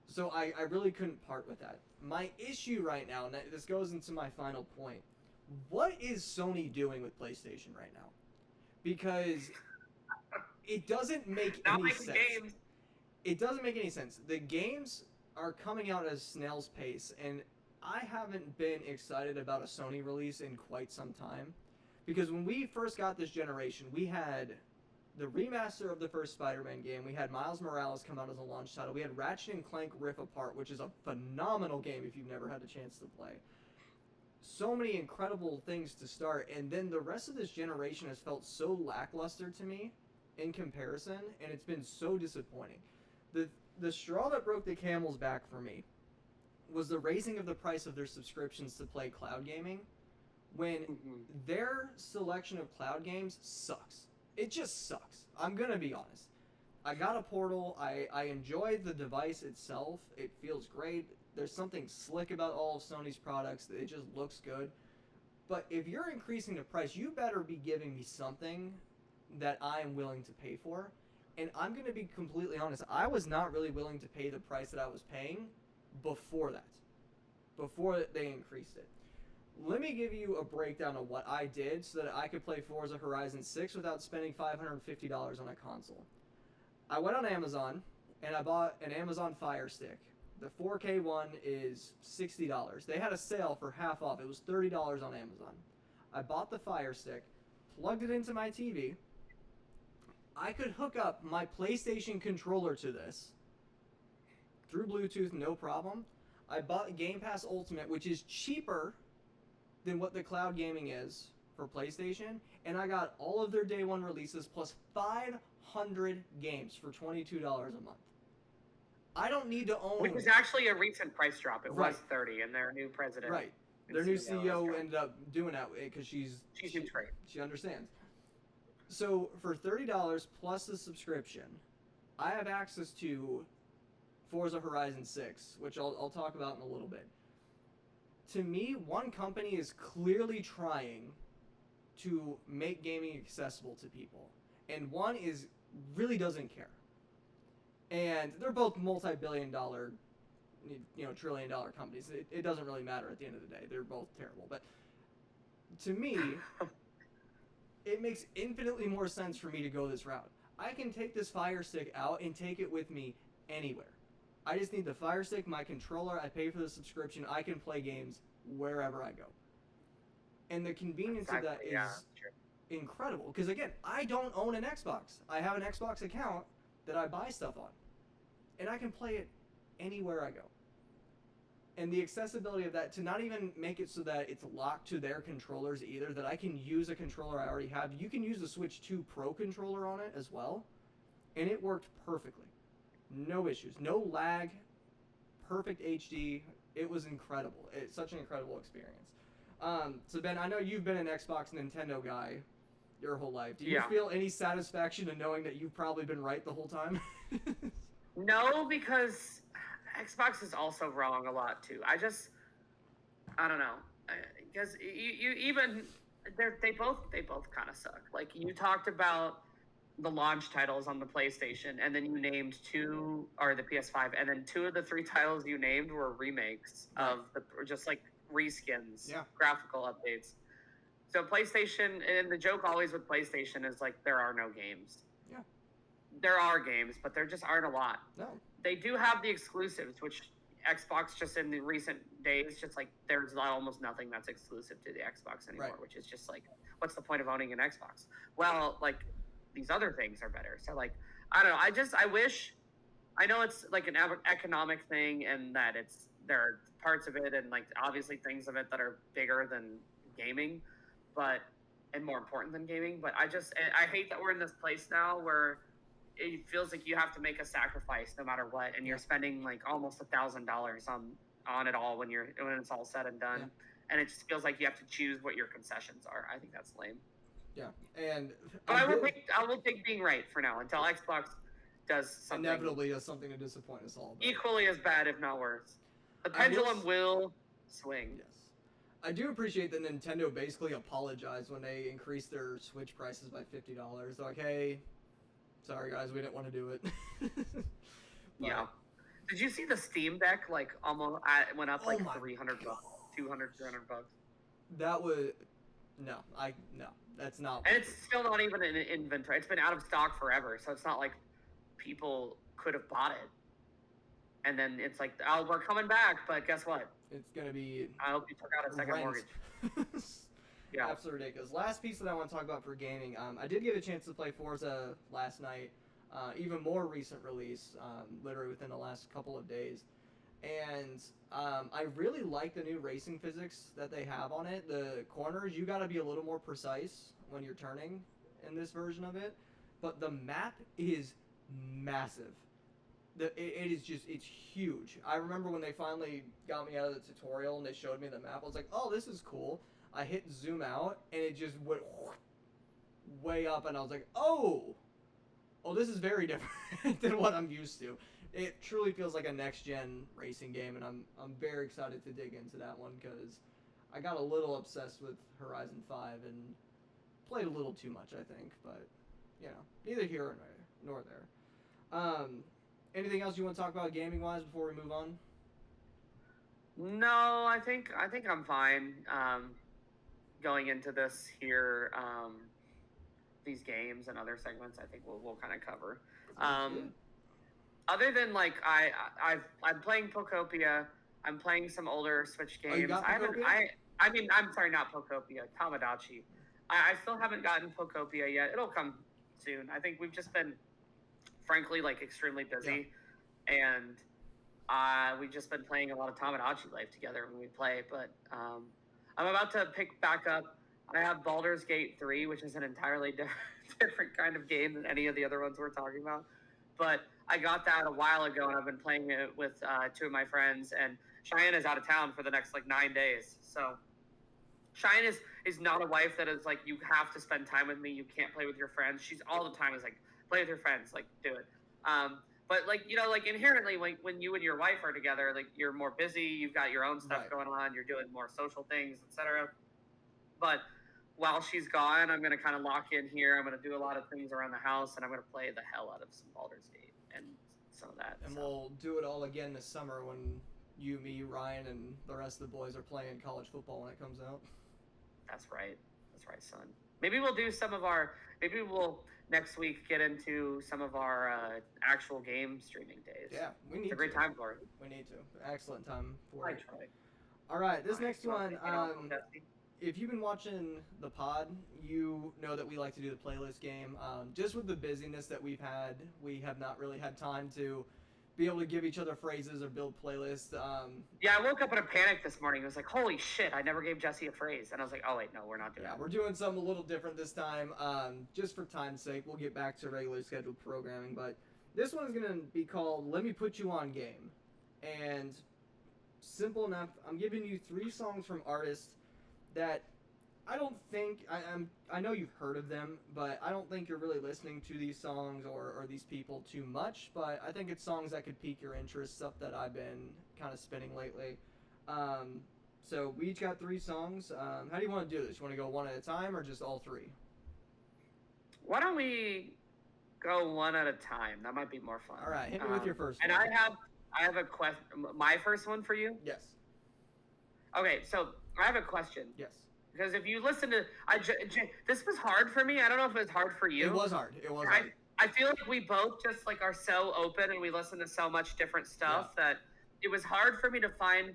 So I really couldn't part with that. My issue right now, and this goes into my final point, what is Sony doing with PlayStation right now? Because it doesn't make any sense. Games. It doesn't make any sense. The games are coming out at a snail's pace, and I haven't been excited about a Sony release in quite some time. Because when we first got this generation, we had the remaster of the first Spider-Man game, we had Miles Morales come out as a launch title, we had Ratchet & Clank Rift Apart, which is a phenomenal game if you've never had the chance to play. So many incredible things to start, and then the rest of this generation has felt so lackluster to me in comparison, and it's been so disappointing. The straw that broke the camel's back for me was the raising of the price of their subscriptions to play cloud gaming, when their selection of cloud games sucks. It just sucks. I'm gonna be honest. I got a Portal. I enjoy the device itself. It feels great. There's something slick about all of Sony's products. It just looks good. But if you're increasing the price, you better be giving me something that I am willing to pay for. And I'm going to be completely honest. I was not really willing to pay the price that I was paying before that. Before they increased it. Let me give you a breakdown of what I did so that I could play Forza Horizon 6 without spending $550 on a console. I went on Amazon and I bought an Amazon Fire Stick. The 4K one is $60. They had a sale for half off. It was $30 on Amazon. I bought the Fire Stick, plugged it into my TV. I could hook up my PlayStation controller to this through Bluetooth, no problem. I bought Game Pass Ultimate, which is cheaper than what the cloud gaming is for PlayStation, and I got all of their day one releases plus 500 games for $22 a month. I don't need to own... Which is actually a recent price drop. It right. was 30, and their new president... Right. Their new CEO ended up doing that because she understands. So for $30 plus the subscription, I have access to Forza Horizon 6, which I'll talk about in a little bit. To me, one company is clearly trying to make gaming accessible to people, and one is really doesn't care. And they're both multi-billion-dollar, trillion-dollar companies. It doesn't really matter at the end of the day. They're both terrible. But to me, it makes infinitely more sense for me to go this route. I can take this Fire Stick out and take it with me anywhere. I just need the Fire Stick, my controller, I pay for the subscription, I can play games wherever I go. And the convenience of that is incredible. Because again, I don't own an Xbox. I have an Xbox account that I buy stuff on. And I can play it anywhere I go. And the accessibility of that, to not even make it so that it's locked to their controllers either, that I can use a controller I already have. You can use the Switch 2 Pro controller on it as well. And it worked perfectly. No issues. No lag. Perfect HD. It was incredible. It's such an incredible experience. So Ben, I know you've been an Xbox Nintendo guy your whole life. Do you feel any satisfaction in knowing that you've probably been right the whole time? No, because Xbox is also wrong a lot too. I don't know, because you even they both kind of suck. Like you talked about the launch titles on the PlayStation, and then you named two, or the PS5, and then two of the three titles you named were remakes of just like reskins, graphical updates. So PlayStation, and the joke always with PlayStation is like there are no games. Yeah. There are games, but there just aren't a lot. No. They do have the exclusives, which Xbox just in the recent days, just like there's almost nothing that's exclusive to the Xbox anymore, which is just like, what's the point of owning an Xbox? Well, like these other things are better. So like, I don't know. I know it's like an economic thing and that there are parts of it and like obviously things of it that are bigger than gaming, and more important than gaming. But I hate that we're in this place now where it feels like you have to make a sacrifice no matter what, and you're spending like almost $1,000 on it all when it's all said and done, and it just feels like you have to choose what your concessions are. I think that's lame. Yeah, and but I will take being right for now until Xbox does something inevitably does something to disappoint us all. Equally as bad, if not worse. The pendulum will swing. Yes. I do appreciate that Nintendo basically apologized when they increased their Switch prices by $50. They're like, hey, sorry guys, we didn't want to do it. Yeah. Did you see the Steam Deck like almost went up like $300, $200, $300? That was no, that's not. And it's still not even in inventory. It's been out of stock forever, so it's not like people could have bought it. And then it's like, oh, we're coming back, but guess what? It's gonna be. I hope you took out a second mortgage. Yeah, absolutely ridiculous. Last piece that I want to talk about for gaming. I did get a chance to play Forza last night. Even more recent release, literally within the last couple of days. And I really like the new racing physics that they have on it. The corners, you got to be a little more precise when you're turning in this version of it. But the map is massive. It is just, it's huge. I remember when they finally got me out of the tutorial and they showed me the map, I was like, oh, this is cool. I hit zoom out and it just went way up and I was like, oh, this is very different than what I'm used to. It truly feels like a next-gen racing game, and I'm very excited to dig into that one because I got a little obsessed with Horizon 5 and played a little too much, I think. But, you know, neither here nor there. Anything else you want to talk about gaming-wise before we move on? No, I think I'm fine going into this here. These games and other segments, I think we'll kind of cover. Other than like I'm playing Pokopia, I'm playing some older Switch games. Oh, you got Pokopia? I mean I'm sorry, not Pokopia, Tamagotchi. I still haven't gotten Pokopia yet. It'll come soon. I think we've just been, frankly, like extremely busy, and we've just been playing a lot of Tamagotchi Life together when we play. But I'm about to pick back up. I have Baldur's Gate 3, which is an entirely different kind of game than any of the other ones we're talking about. But I got that a while ago, and I've been playing it with two of my friends. And Cheyenne is out of town for the next, 9 days. So Cheyenne is not a wife that is like, you have to spend time with me. You can't play with your friends. She's all the time is like, play with your friends. Like, do it. But, inherently, when you and your wife are together, you're more busy. You've got your own stuff going on. You're doing more social things, etc. But while she's gone, I'm going to kind of lock in here. I'm going to do a lot of things around the house, and I'm going to play the hell out of some Baldur's Gate and some of that. And we'll do it all again this summer when you, me, Ryan, and the rest of the boys are playing college football when it comes out. That's right, son. Maybe we'll do maybe we'll next week get into some of our actual game streaming days. Yeah, we need It's a great time for it. We need to. Excellent time for it. Try. All right, this next one, if you've been watching the pod, you know that we like to do the playlist game. Just with the busyness that we've had, we have not really had time to be able to give each other phrases or build playlists. Yeah, I woke up in a panic this morning. It was like, holy shit, I never gave Jesse a phrase. And I was like, oh, wait, no, we're not doing that. Yeah, we're doing something a little different this time. Just for time's sake, we'll get back to regularly scheduled programming. But this one is going to be called Let Me Put You On Game. And simple enough, I'm giving you 3 songs from artists that I don't think I know you've heard of them, but I don't think you're really listening to these songs or these people too much. But I think it's songs that could pique your interest, stuff that I've been kind of spinning lately. So we each got 3 songs. How do you want to do this? You want to go one at a time or just all 3? Why don't we go one at a time? That might be more fun. All right, hit me with your first one. And I have a question. My first one for you? Yes. Okay, so I have a question. Yes. Because if you listen to, this was hard for me. I don't know if it was hard for you. It was hard. I feel like we both just are so open and we listen to so much different stuff that it was hard for me to find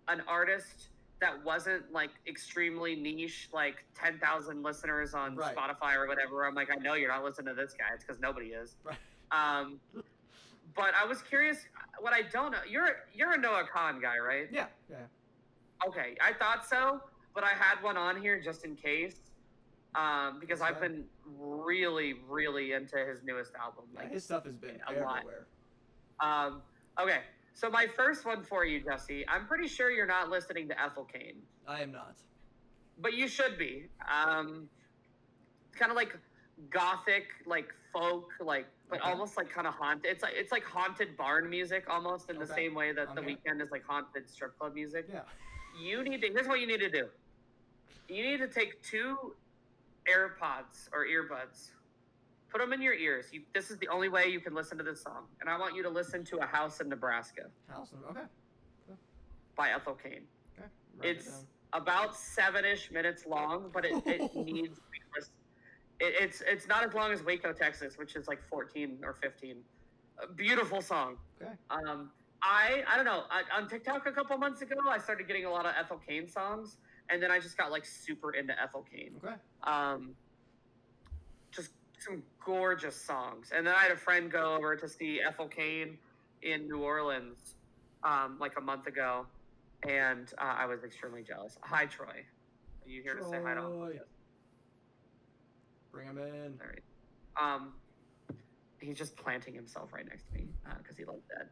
an artist that wasn't extremely niche, 10,000 listeners on Spotify or whatever. I'm like, I know you're not listening to this guy. It's because nobody is. Right. But I was curious. What I don't know, you're a Noah Khan guy, right? Yeah. Okay, I thought so. But I had one on here just in case. because That's I've fine. been really, really into his newest album. Yeah, Like his stuff has been a lot. everywhere. Okay, so my first one for you, Jesse. I'm pretty sure you're not listening to Ethel Cain, I am not. but you should be. It's kind of like gothic, like folk, like but Okay. almost like kind of haunted. It's like haunted barn music almost in the Okay. same way that The Okay. Weeknd is like haunted strip club music. Yeah. You need to. Here's what you need to do. You need to take 2 AirPods or earbuds. Put them in your ears. This is the only way you can listen to this song. And I want you to listen to A House in Nebraska Okay. by Ethel Cain. Okay. Write it It's down. about 7-ish minutes long, but it needs to be listened. It's not as long as Waco, Texas, which is like 14 or 15. A beautiful song. Okay. I don't know. On TikTok a couple months ago, I started getting a lot of Ethel Cain songs, and then I just got like super into Ethel Cain. Okay. Just some gorgeous songs. And then I had a friend go over to see Ethel Cain in New Orleans like a month ago, and I was extremely jealous. Hi, Troy. Are you here to say hi to Uncle? Yes. Bring him in. All right. He's just planting himself right next to me because he loves that.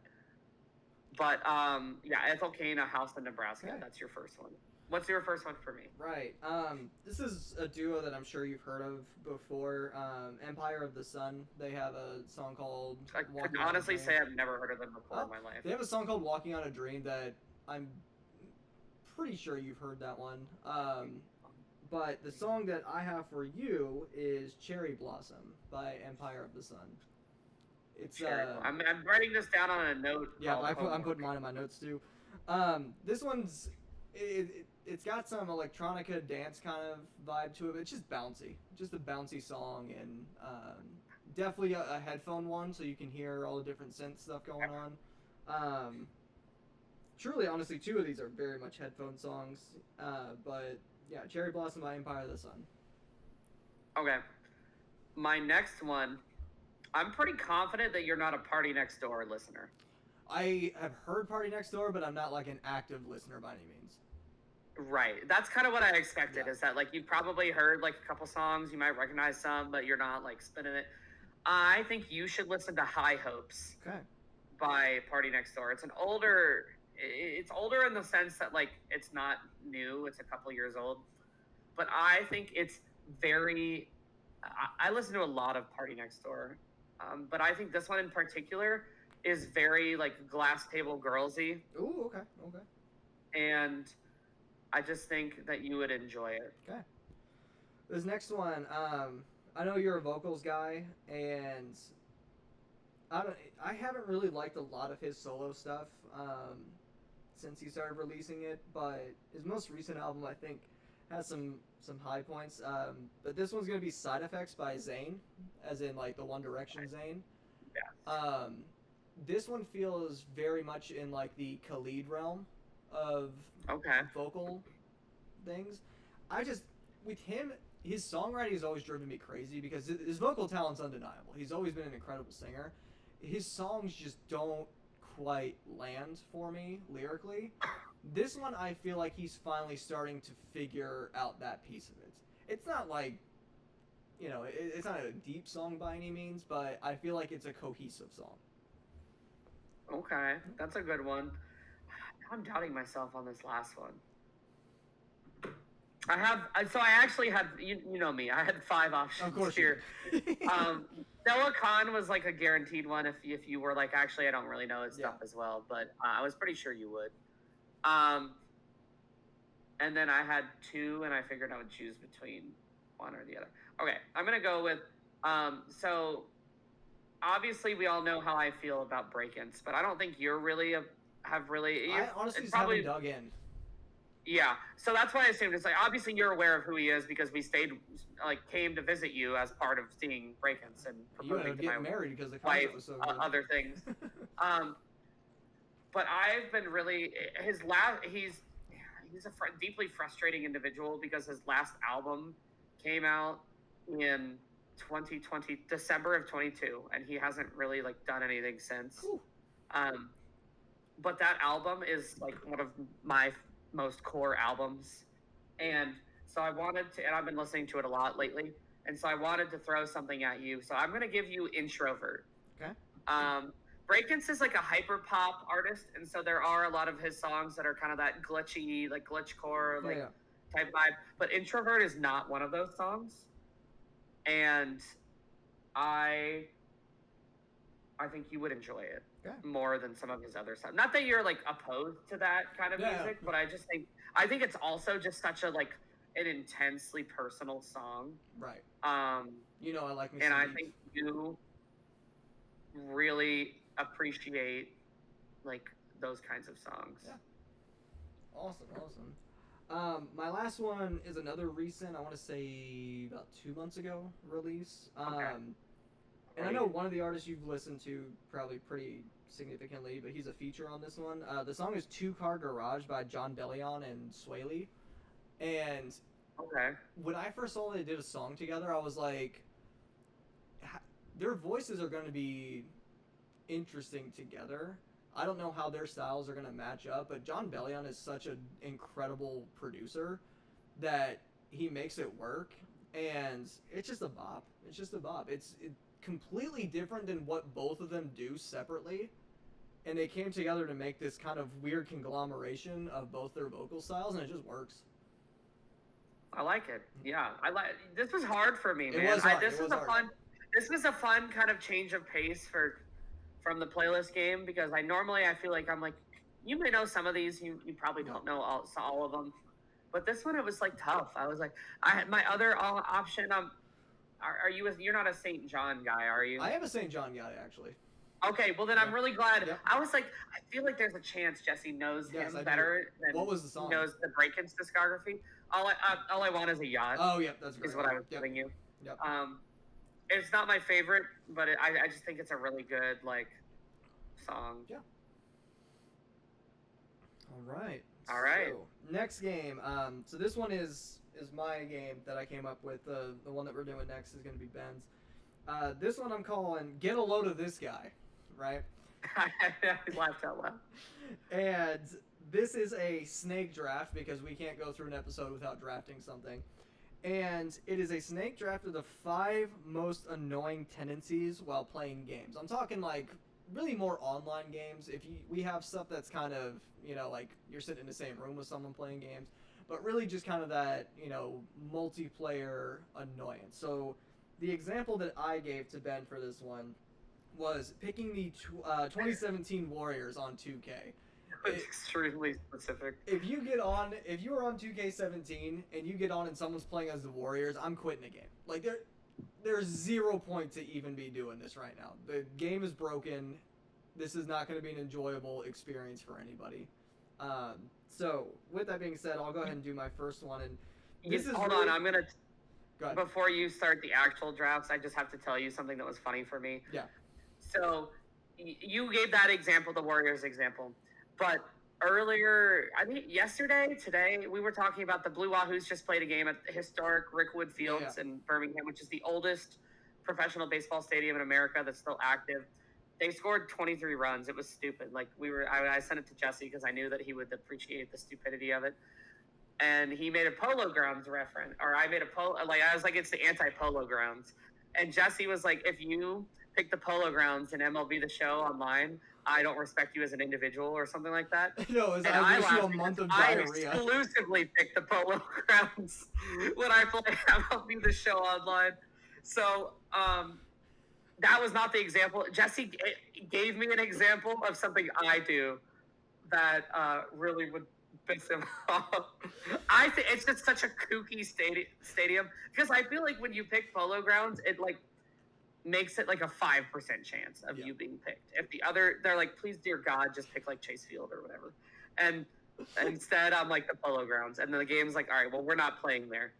But yeah, Ethel Cain, A House in Nebraska. Okay. That's your first one. What's your first one for me? Right. This is a duo that I'm sure you've heard of before. Empire of the Sun. They have a song called I could Walking on a honestly Dream. say I've never heard of them before in my life. They have a song called Walking on a Dream that I'm pretty sure you've heard that one. But the song that I have for you is Cherry Blossom by Empire of the Sun. It's I'm writing this down on a note. yeah, but I'm homework. putting mine in my notes too. This one's it's got some electronica dance kind of vibe to it. But it's just bouncy, just a bouncy song, and definitely a headphone one, so you can hear all the different synth stuff going on. Truly, honestly, 2 of these are very much headphone songs. But yeah, Cherry Blossom by Empire of the Sun. Okay. My next one, I'm pretty confident that you're not a Party Next Door listener. I have heard Party Next Door, but I'm not like an active listener by any means. Right. That's kind of what I expected, Yeah. is that like you've probably heard like a couple songs, you might recognize some, but you're not like spinning it. I think you should listen to High Hopes Okay. by Party Next Door. It's older in the sense that like it's not new, it's a couple years old. But I think it's very I listen to a lot of Party Next Door. But I think this one in particular is very like Glass Table Girlsy, Ooh, okay, okay. and I just think that you would enjoy it. Okay. This next one, I know you're a vocals guy, and I haven't really liked a lot of his solo stuff since he started releasing it, but his most recent album, I think, has some high points. But this one's gonna be Side Effects by Zayn, as in like the One Direction Zayn. Yeah. This one feels very much in like the Khalid realm of Okay. vocal things. With him, his songwriting has always driven me crazy because his vocal talent's undeniable. He's always been an incredible singer. His songs just don't quite land for me lyrically. This one, I feel like he's finally starting to figure out that piece of it. It's not like, it's not a deep song by any means, but I feel like it's a cohesive song. Okay. That's a good one. I'm doubting myself on this last one. I actually had, you know me, I had 5 options Of course here. you do. Noah Khan was like a guaranteed one if you were like, actually, I don't really know his stuff Yeah. as well, but I was pretty sure you would. And then I had 2, and I figured I would choose between one or the other. Okay, I'm going to go with, so obviously we all know how I feel about break-ins, but I don't think you're really I honestly it's just haven't dug in. Yeah, so that's why I assumed. It's like, obviously you're aware of who he is because we came to visit you as part of seeing break-ins and You ended proposing up to my getting married because the wife, concert was so good. other things. But I've been really he's a deeply frustrating individual because his last album came out in 2020, December of 22, and he hasn't really like done anything since. Cool. But that album is like one of my most core albums, and So I wanted to, and I've been listening to it a lot lately, and so I wanted to throw something at you. So I'm gonna give you Introvert. Okay. Breakins is like a hyper pop artist, and so there are a lot of his songs that are kind of that glitchy, like glitchcore, like type vibe. But Introvert is not one of those songs, and I think you would enjoy it more than some of his other stuff. Not that you're like opposed to that kind of music, but I think it's also just such a like an intensely personal song. Right. I like me. And I think you really appreciate like those kinds of songs. Yeah. Awesome. My last one is another recent, I want to say about 2 months ago release. And I know one of the artists you've listened to probably pretty significantly, but he's a feature on this one. The song is Two Car Garage by John Bellion and Swaley. And when I first saw they did a song together, I was like, their voices are going to be interesting together. I don't know how their styles are going to match up, but John Bellion is such an incredible producer that he makes it work, and it's just a bop. It's completely different than what both of them do separately, and they came together to make this kind of weird conglomeration of both their vocal styles, and it just works. I like it. Yeah, this was hard for me, man. It was hard. This was a fun kind of change of pace from the playlist game, because I feel like I'm like, you may know some of these, you probably don't know all of them, but this one, it was like tough. I was like, I had my other option. You're not a St. John guy, are you? I am a St. John guy, actually. Okay, well then I'm really glad. Yep. I was like, I feel like there's a chance Jesse knows him better than what was the song? Knows the Breakins discography. All I want is a yacht. Oh, yeah, that's great. Is what I was giving you. Yep. It's not my favorite, but I just think it's a really good like song. Yeah. All right. So, next game. So this one is my game that I came up with. The one that we're doing next is going to be Ben's. This one I'm calling Get a Load of This Guy, right? I laughed out loud. And this is a snake draft, because we can't go through an episode without drafting something. And it is a snake draft of the 5 most annoying tendencies while playing games. I'm talking like really more online games. We have stuff that's kind of, like you're sitting in the same room with someone playing games, but really just kind of that, multiplayer annoyance. So the example that I gave to Ben for this one was picking the 2017 Warriors on 2K. It's extremely specific. If you are on 2K17 and you get on and someone's playing as the Warriors, I'm quitting the game. Like there's 0 point to even be doing this right now. The game is broken. This is not going to be an enjoyable experience for anybody. So with that being said, I'll go ahead and do my first one. And hold on, I'm gonna. Go ahead. Before you start the actual drafts, I just have to tell you something that was funny for me. Yeah. So you gave that example, the Warriors example. But earlier, I think today, we were talking about the Blue Wahoos just played a game at historic Rickwood Fields in Birmingham, which is the oldest professional baseball stadium in America that's still active. They scored 23 runs. It was stupid. Like I sent it to Jesse because I knew that he would appreciate the stupidity of it. And he made a Polo Grounds reference, or I made I was like, it's the anti-Polo Grounds. And Jesse was like, if you pick the Polo Grounds in MLB The Show online, I don't respect you as an individual or something like that. No, I wish you a month of diarrhea. I exclusively pick the Polo Grounds when I play MLB The Show online. So that was not the example. Jesse gave me an example of something I do that really would piss him off. I think it's just such a kooky stadium, because I feel like when you pick Polo Grounds, it like makes it like a 5% chance of you being picked. If they're like, please, dear God, just pick like Chase Field or whatever. And instead, I'm like the Polo Grounds. And then the game's like, all right, well, we're not playing there.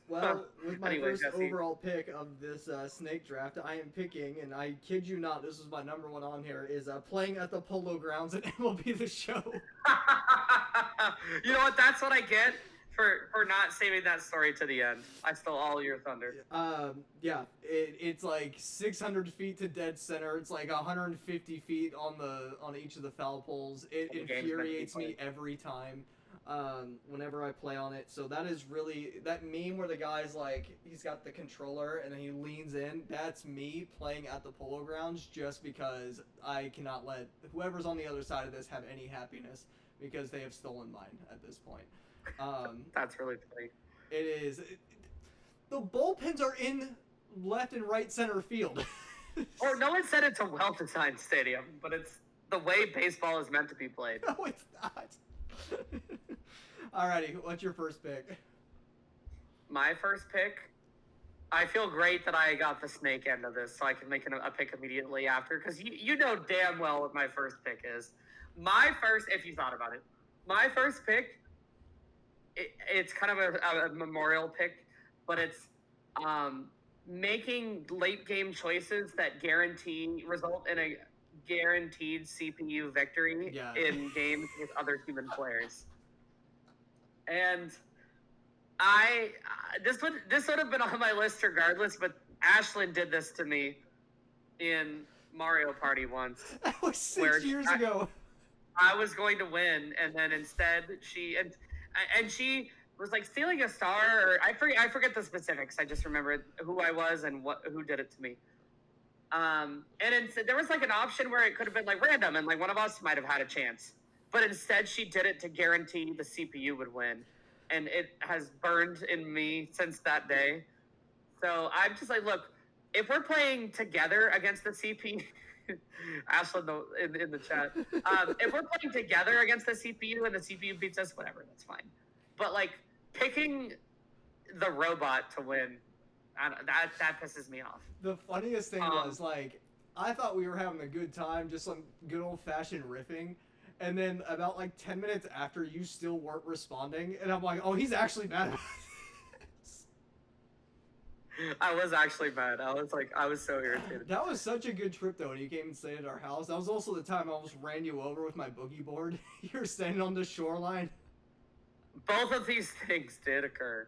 Well, with my first overall pick of this snake draft, I am picking, and I kid you not, this is my number one on here, is playing at the Polo Grounds at MLB The Show. You know what? That's what I get for not saving that story to the end. I stole all your thunder. Yeah, it's like 600 feet to dead center. It's like 150 feet on each of the foul poles. It infuriates me every time. whenever I play on it. So that is really that meme where the guy's like he's got the controller and then he leans in. That's me playing at the Polo Grounds just because I cannot let whoever's on the other side of this have any happiness because they have stolen mine at this point. That's really funny. It is. The bullpens are in left and right center field. Or no one said it's a well-designed stadium, but it's the way baseball is meant to be played. No, it's not. Alrighty, what's your first pick? My first pick, I feel great that I got the snake end of this, so I can make a pick immediately after, because you know damn well what my first pick is. My first, if you thought about it, my first pick, it's kind of a memorial pick, but it's making late game choices that result in a guaranteed CPU victory in games with other human players. And this would have been on my list regardless, but Ashlyn did this to me in Mario Party once. That was 6 years ago. I was going to win, and then instead she she was like stealing a star, or I forget the specifics. I just remember who I was and who did it to me. And there was like an option where it could have been like random, and like one of us might have had a chance. But instead, she did it to guarantee the CPU would win. And it has burned in me since that day. So I'm just like, look, if we're playing together against the CPU, Ashlyn in the chat, if we're playing together against the CPU and the CPU beats us, whatever, that's fine. But like picking the robot to win, that pisses me off. The funniest thing was like, I thought we were having a good time, just some good old fashioned riffing. And then about like 10 minutes after, you still weren't responding. And I'm like, oh, he's actually mad about this. I was actually mad. I was so irritated. That was such a good trip, though, when you came and stayed at our house. That was also the time I almost ran you over with my boogie board. You were standing on the shoreline. Both of these things did occur.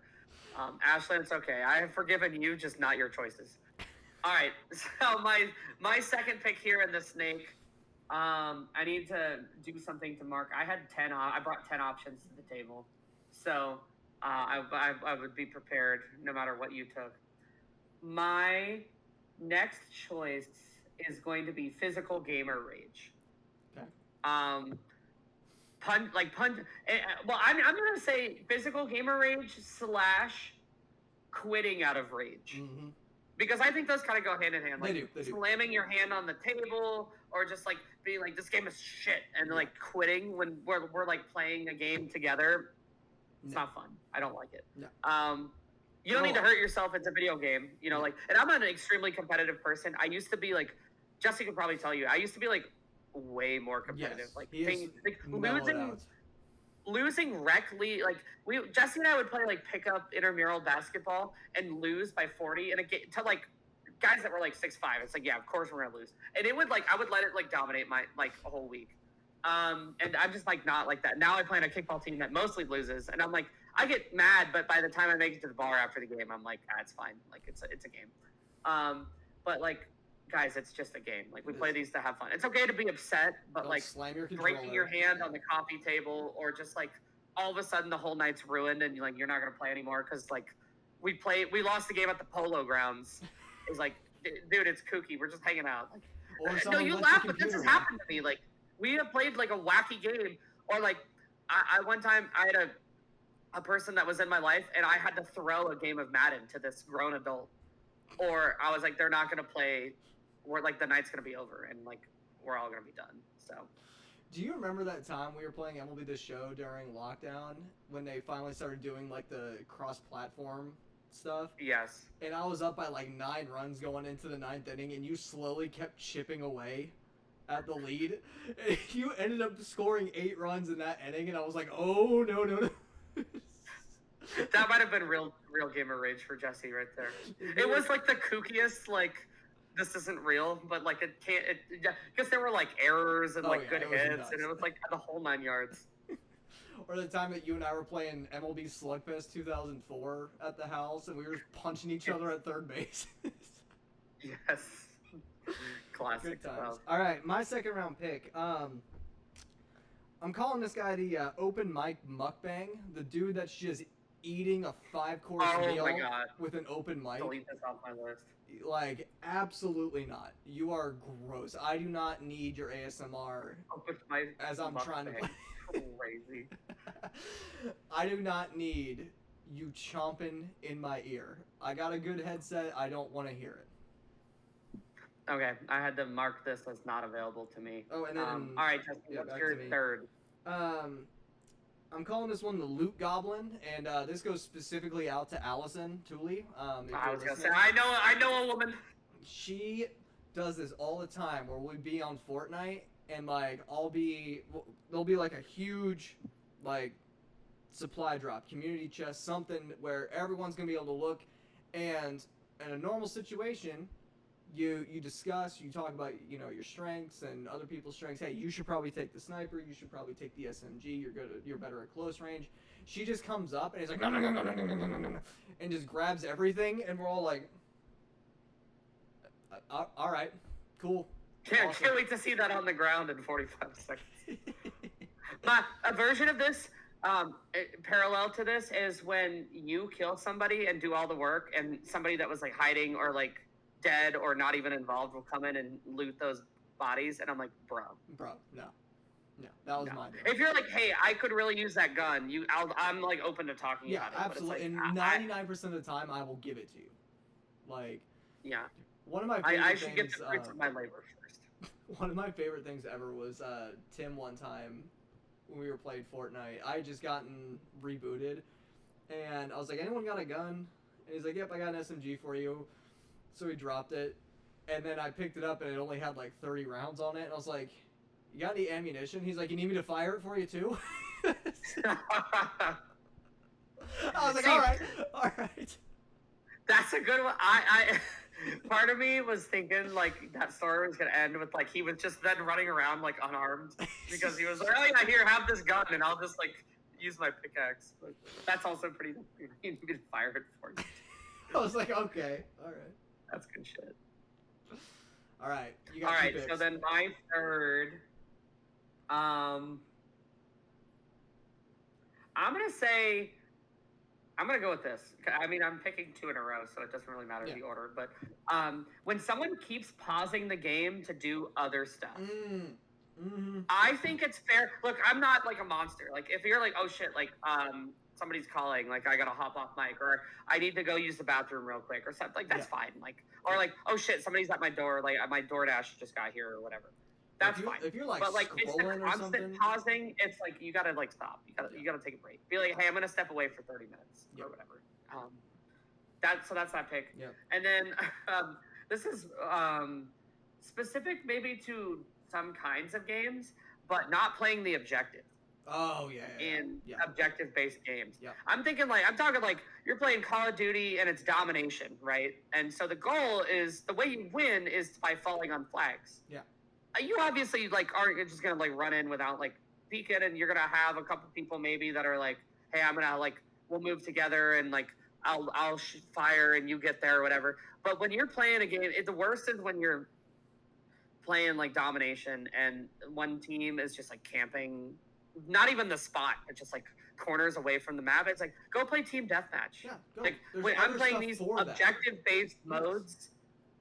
Ashlyn, it's okay. I have forgiven you, just not your choices. All right. So my second pick here in the snake, I need to do something to mark. I brought 10 options to the table. So I would be prepared no matter what you took. My next choice is going to be physical gamer rage. Okay. Well, I'm going to say physical gamer rage / quitting out of rage. Mm-hmm. Because I think those kind of go hand in hand. Like they do. Slamming your hand on the table, or just like being like, this game is shit, and like quitting when we're like playing a game together. It's not fun. I don't like it. No. You don't need to hurt yourself. It's a video game. You know, like, and I'm an extremely competitive person. I used to be like, Jesse could probably tell you, I used to be like way more competitive. Yes, losing rec league, like Jesse and I would play like pickup intramural basketball and lose by 40 in a game to like guys that were like 6'5". It's like, yeah, of course we're gonna lose. And it would like, I would let it like dominate my like a whole week. And I'm just like not like that. Now I play on a kickball team that mostly loses, and I'm like, I get mad, but by the time I make it to the bar after the game, I'm like, it's fine. Like it's a game. But like, guys, it's just a game. Like we play these to have fun. It's okay to be upset, but Don't like breaking your hand on the coffee table, or just like all of a sudden the whole night's ruined and you're not gonna play anymore because like we lost the game at the Polo Grounds. It's like, dude, it's kooky. We're just hanging out. Like, no, you laugh, but this has happened to me. Like we have played like a wacky game, or like I one time I had a person that was in my life and I had to throw a game of Madden to this grown adult, or I was like, they're not gonna play. We're like, the night's gonna be over and like we're all gonna be done. So do you remember that time we were playing MLB The Show during lockdown when they finally started doing like the cross-platform stuff? Yes. And I was up by like 9 runs going into the 9th inning, and you slowly kept chipping away at the lead. And you ended up scoring 8 runs in that inning, and I was like, oh no. That might have been real gamer rage for Jesse right there. It was like the kookiest, like, this isn't real, but like it can't, because there were like errors and good hits, and it was like the whole 9 yards. Or the time that you and I were playing MLB Slugfest 2004 at the house, and we were punching each other at third base. Yes. Classic. Good times. All right, my second round pick. I'm calling this guy the open mic mukbang. The dude that's just eating a 5-course Oh meal my God. with an open mic. Delete this off my list. Like, absolutely not. You are gross. I do not need your ASMR Open my as I'm trying to mukbang. play. Crazy. I do not need you chomping in my ear. I got a good headset. I don't want to hear it. Okay, I had to mark this as not available to me. Oh, and then all right, Justin, yeah, what's back your to me. third? I'm calling this one the Loot Goblin, and this goes specifically out to Allison Tooley. If I you're was gonna say, listening. I know a woman. She does this all the time, where we'd be on Fortnite, and like there'll be like a huge like supply drop, community chest, something where everyone's gonna be able to look, and in a normal situation, you discuss, you talk about your strengths and other people's strengths. Hey, you should probably take the sniper. You should probably take the SMG. You're better at close range. She just comes up and is like no, and just grabs everything, and we're all like, all right, cool. Can't Awesome. wait to see that on the ground in 45 seconds. A version of this, parallel to this, is when you kill somebody and do all the work, and somebody that was like hiding or like dead or not even involved will come in and loot those bodies, and I'm like, bro, no, that was no. my deal. If you're like, hey, I could really use that gun, I'm like open to talking Yeah, about it. absolutely. But it's and 99% of the time, I will give it to you. Like, yeah, one of my favorite I should things, get the fruits of my labor first. one of my favorite things ever was Tim one time when we were playing Fortnite. I had just gotten rebooted, and I was like, anyone got a gun? And he's like, yep, I got an SMG for you. So he dropped it, and then I picked it up, and it only had like 30 rounds on it. And I was like, you got any ammunition? He's like, you need me to fire it for you too? I was like, See, all right. That's a good one. I part of me was thinking like that story was gonna end with like he was just then running around like unarmed because he was like, oh yeah, here, have this gun, and I'll just like use my pickaxe. But that's also pretty. You need me to fire it for you. I was like, okay, all right. That's good shit. All right, you got All two right, picks. so then my third, I'm gonna go with this. I mean, I'm picking two in a row, so it doesn't really matter the order. But when someone keeps pausing the game to do other stuff, I think it's fair. Look, I'm not like a monster. Like if you're like, oh shit, like somebody's calling, like I gotta hop off mic, or I need to go use the bathroom real quick, or something. Like that's fine. Like or like, oh shit, somebody's at my door. Like my DoorDash just got here or whatever. That's fine. If you're like, but like it's the scrolling or constant something, pausing. It's like you gotta like stop. You gotta take a break. Be like, hey, I'm gonna step away for 30 minutes or whatever. That's that pick. Yep. And then this is specific maybe to some kinds of games, but not playing the objective. Oh yeah. In objective-based games. Yeah. I'm talking like you're playing Call of Duty and it's domination, right? And so the goal is the way you win is by falling on flags. Yeah. You obviously like aren't just gonna like run in without like peeking, and you're gonna have a couple people maybe that are like, hey, I'm gonna like we'll move together and like I'll fire and you get there or whatever. But when you're playing a game, the worst is when you're playing like domination and one team is just like camping, not even the spot, but just like corners away from the map. It's like go play team deathmatch. Yeah, go. Like There's I'm other playing stuff these for that. objective-based modes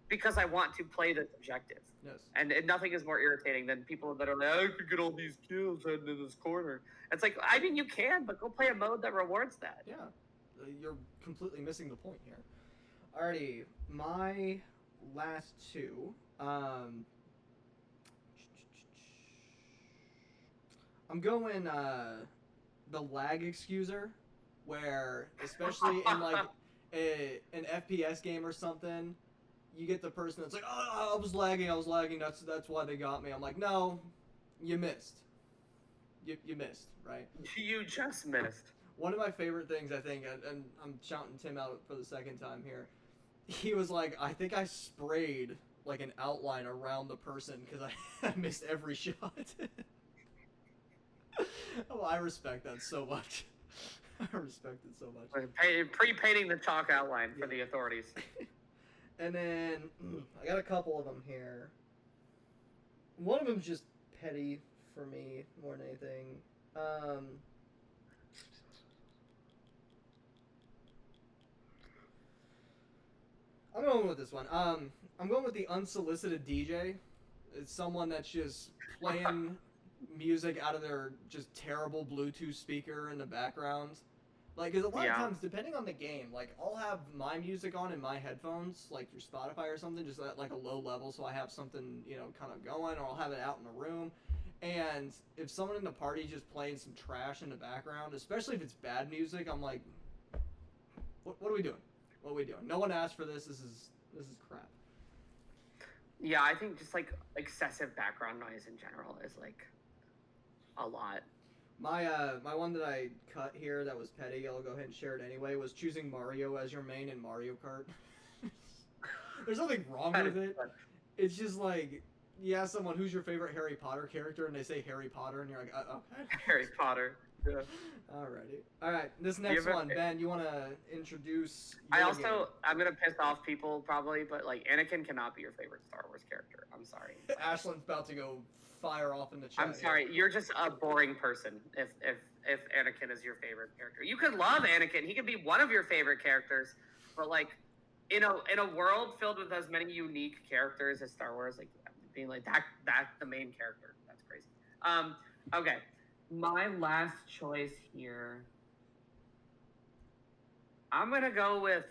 because I want to play this objective. Yes. And nothing is more irritating than people that are like, I could get all these kills heading in this corner. It's like, I mean, you can, but go play a mode that rewards that. Yeah. You're completely missing the point here. Alrighty, my last two. I'm going the lag excuser, where especially in like an FPS game or something, you get the person that's like, oh, I was lagging, that's why they got me. I'm like, no, you missed. You missed, right? You just missed. One of my favorite things, I think, and I'm shouting Tim out for the second time here, he was like, I think I sprayed like an outline around the person because I missed every shot. Oh, I respect that so much. I respect it so much. Pre-painting the chalk outline for the authorities. And then I got a couple of them here. One of them's just petty for me more than anything. I'm going with this one. I'm going with the unsolicited DJ. It's someone that's just playing music out of their just terrible Bluetooth speaker in the background. Like, because a lot of times, depending on the game, like, I'll have my music on in my headphones, like through Spotify or something, just at, like, a low level, so I have something, you know, kind of going, or I'll have it out in the room. And if someone in the party just playing some trash in the background, especially if it's bad music, I'm like, what are we doing? What are we doing? No one asked for this. This is crap. Yeah, I think just like excessive background noise in general is like a lot. My one that I cut here that was petty, I'll go ahead and share it anyway, was choosing Mario as your main in Mario Kart. There's nothing wrong with it. It's just like, you ask someone who's your favorite Harry Potter character, and they say Harry Potter, and you're like, okay. Harry Potter. Yeah. Alrighty. Alright, this next one, Ben, you want to introduce I'm going to piss off people probably, but like Anakin cannot be your favorite Star Wars character. I'm sorry. Ashland's about to go fire off in the chat. I'm sorry. You're just a boring person if Anakin is your favorite character. You could love Anakin. He could be one of your favorite characters, but like in a world filled with as many unique characters as Star Wars, like being like that's the main character. That's crazy. Okay. My last choice here, I'm gonna go with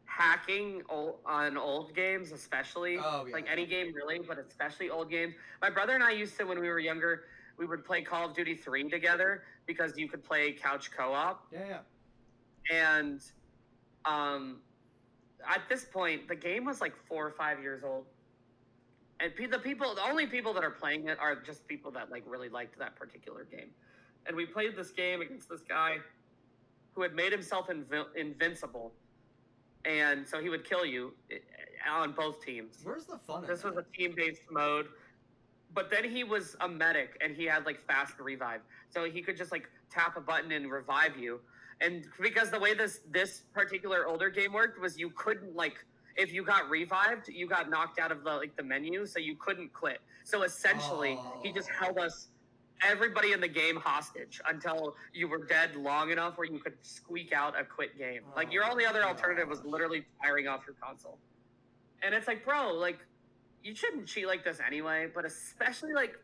hacking on old games, especially like any game really, but especially old games. My brother and I used to, when we were younger, we would play Call of Duty 3 together because you could play couch co-op. Yeah. And at this point, the game was like 4 or 5 years old. And the only people that are playing it are just people that like really liked that particular game. And we played this game against this guy who had made himself invincible, and so he would kill you on both teams. Where's the fun? This was a team-based mode, but then he was a medic and he had like fast revive, so he could just like tap a button and revive you. And because the way this particular older game worked was you couldn't like. If you got revived, you got knocked out of the menu, so you couldn't quit. So essentially, he just held everybody in the game hostage until you were dead long enough where you could squeak out a quit game. Like your only other alternative was literally firing off your console. And it's like, bro, like you shouldn't cheat like this anyway, but especially like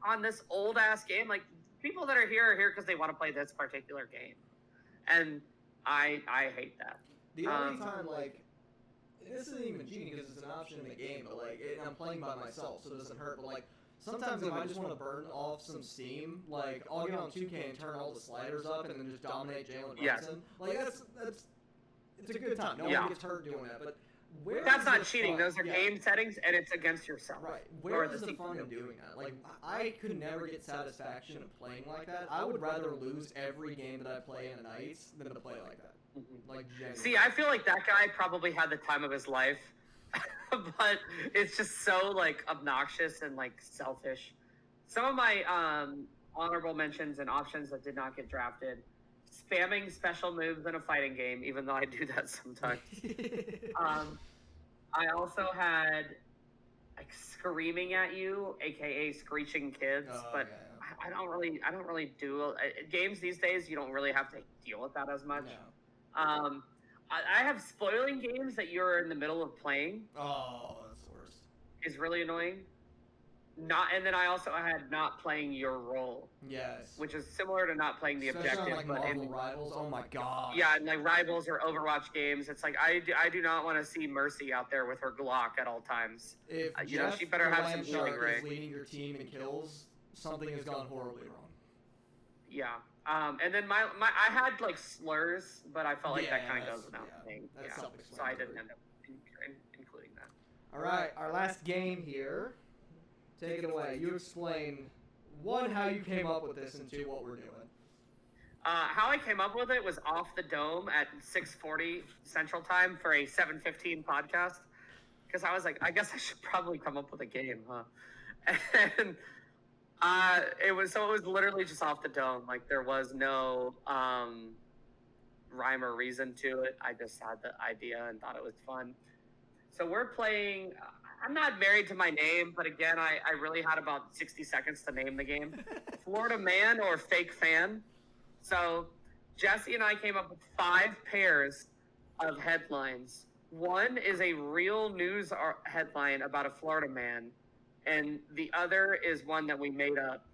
on this old ass game, like people that are here because they want to play this particular game. And I hate that. The only time like this isn't even cheating because it's an option in the game, but like I'm playing by myself, so it doesn't hurt. But like sometimes if I just want to burn off some steam, like I'll get on 2K and turn all the sliders up and then just dominate Jalen Brunson. Like that's it's a good time. No one gets hurt doing that, but that's not cheating. Those are game settings, and it's against yourself. Right. Where is the fun in doing that? Like I could never get satisfaction of playing like that. I would rather lose every game that I play in a night than to play like that. Like see, I feel like that guy probably had the time of his life, but it's just so like obnoxious and like selfish. Some of my honorable mentions and options that did not get drafted: spamming special moves in a fighting game, even though I do that sometimes. I also had like screaming at you, aka screeching kids, but I don't really do games these days. You don't really have to deal with that as much. No. I have spoiling games that you're in the middle of playing. Oh, that's the worst. Is really annoying. And then I also had not playing your role. Yes. Which is similar to not playing the objective. On, like, Marvel Rivals. Oh my god. Yeah, and like Rivals or Overwatch games, it's like I do not want to see Mercy out there with her Glock at all times. If she better have some healing ray. Leading your team in kills, something has gone horribly wrong. Yeah. And then my I had like slurs, but I felt like that kind of goes without saying. Yeah. So I didn't end up including that. All right, our last game here. Take it away. You explain, one, how you came up with this, and two, what we're doing. How I came up with it was off the dome at 6:40 Central Time for a 7:15 podcast. Because I was like, I guess I should probably come up with a game, huh? And it was literally just off the dome. Like there was no rhyme or reason to it. I just had the idea and thought it was fun. So we're playing. I'm not married to my name, but again, I really had about 60 seconds to name the game. Florida man or fake fan? So Jesse and I came up with 5 pairs of headlines. One is a real news headline about a Florida man, and the other is one that we made up.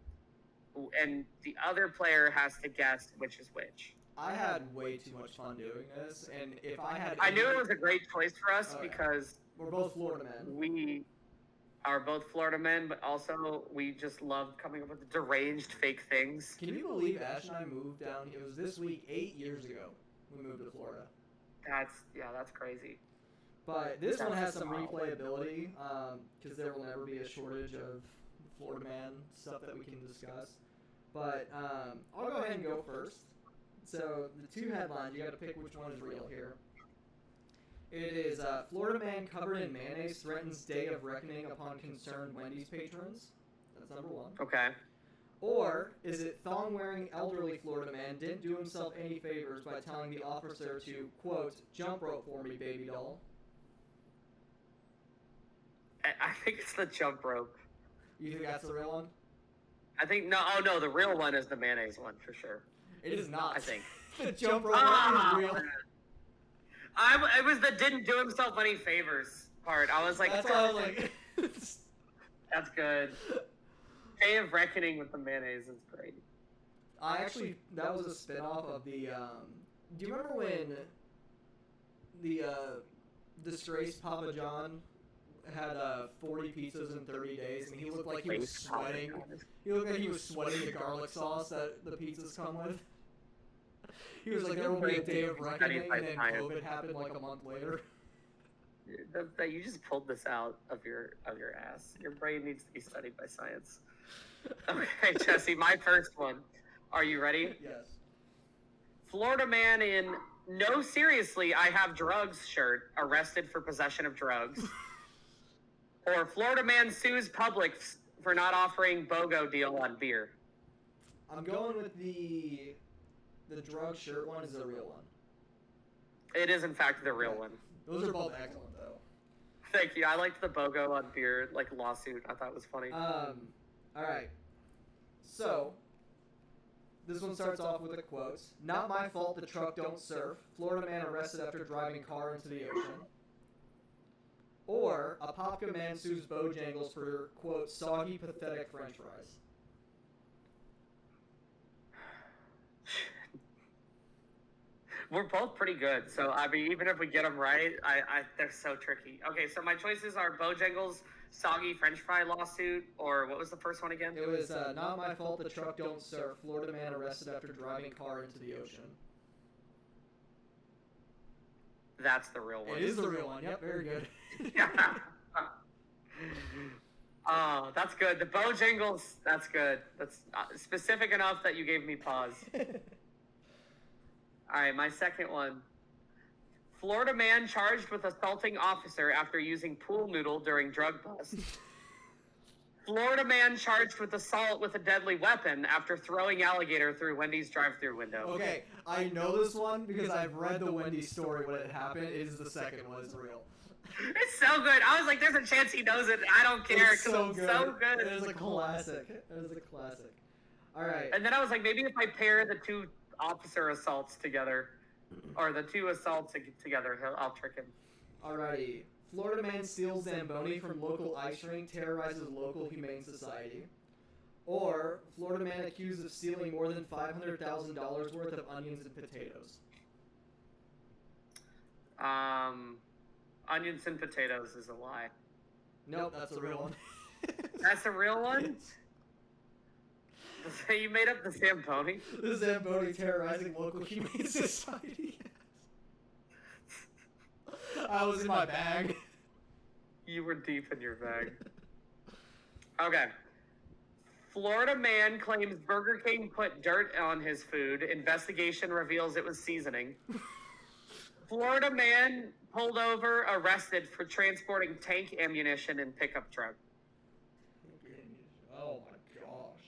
And the other player has to guess which is which. I had way too much fun doing this, and if I had... I knew it was a great choice for us because... We're both Florida men. We are both Florida men, but also we just love coming up with deranged fake things. Can you believe Ash and I moved down here? It was this week 8 years ago we moved to Florida. That's crazy. But this one has some replayability, because there will never be a shortage of Florida man stuff that we can discuss. But I'll go ahead and go first. So the 2 headlines, you got to pick which one is real here. It is Florida man covered in mayonnaise threatens day of reckoning upon concerned Wendy's patrons. That's number 1. Okay. Or is it thong-wearing elderly Florida man didn't do himself any favors by telling the officer to, quote, jump rope for me, baby doll? I think it's the jump rope. You think that's the real one? I think, no, oh no, the real one is the mayonnaise one for sure. It is not. I think. The jump rope is real. It was the didn't do himself any favors part. I was like, that's why I was like... That's good. Day of Reckoning with the mayonnaise is great. That was a spin-off of the, do you remember when the, disgraced Papa John had 40 pizzas in 30 days, and he looked like he was sweating. He looked like he was sweating the garlic sauce that the pizzas come with. He was like, there will be a day of reckoning, and then COVID happened like a month later. You just pulled this out of your ass. Your brain needs to be studied by science. Okay, Jesse, my first one. Are you ready? Yes. Florida man in "No, seriously, I have drugs" shirt arrested for possession of drugs. Or Florida man sues Publix for not offering BOGO deal on beer. I'm going with the drug shirt one is the real one. It is, in fact, the real one. Those are both excellent, though. Thank you. I liked the BOGO on beer, lawsuit. I thought it was funny. Alright. So, this one starts off with a quote. Not my fault the truck don't surf. Florida man arrested after driving car into the ocean. Or, a Popka man sues Bojangles for, quote, soggy, pathetic french fries. We're both pretty good. So, I mean, even if we get them right, they're so tricky. Okay, so my choices are Bojangles' soggy french fry lawsuit, or what was the first one again? It was, not my fault the truck don't surf. Florida man arrested after driving car into the ocean. That's the real one. It is the real one. Yep, very good. Oh, that's good. The Bojangles, that's good. That's specific enough that you gave me pause. All right, my second one. Florida man charged with assaulting officer after using pool noodle during drug bust. Florida man charged with assault with a deadly weapon after throwing alligator through Wendy's drive-thru window. Okay, I know this one because I've read the Wendy's story when it happened. It is the second one. It's real. It's so good. I was like, there's a chance he knows it. I don't care. It's so good. So good. It is a classic. It is a classic. All right. And then I was like, maybe if I pair the 2 officer assaults together, or the 2 assaults together, I'll trick him. Alrighty. Florida man steals Zamboni from local ice rink, terrorizes local humane society. Or, Florida man accused of stealing more than $500,000 worth of onions and potatoes. Onions and potatoes is a lie. Nope, that's the real one. That's the real one? So you made up the Zamboni? The Zamboni terrorizing local humane society. I was in my bag. You were deep in your bag. Okay. Florida man claims Burger King put dirt on his food. Investigation reveals it was seasoning. Florida man pulled over, arrested for transporting tank ammunition in pickup truck. Oh my gosh.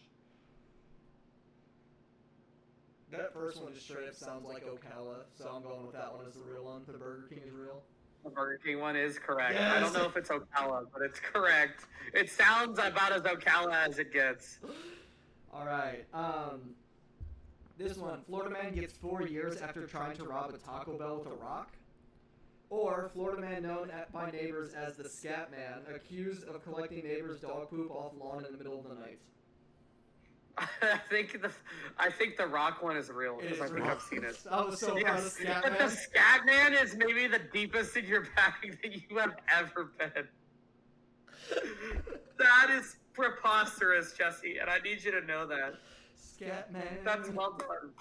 That first one just straight up sounds like Ocala, so I'm going with that one as the real one. The Burger King is real. The Burger King one is correct. Yes. I don't know if it's Ocala, but it's correct. It sounds about as Ocala as it gets. All right. This one, Florida man gets 4 years after trying to rob a Taco Bell with a rock. Or Florida man known by neighbors as the Scat Man, accused of collecting neighbors' dog poop off lawn in the middle of the night. I think the rock one is real because I think I've seen it. I was so proud of Scat But Man. the Scat Man is maybe the deepest in your bag that you have ever been. That is preposterous, Jesse, and I need you to know that. Scat Man. That's well done.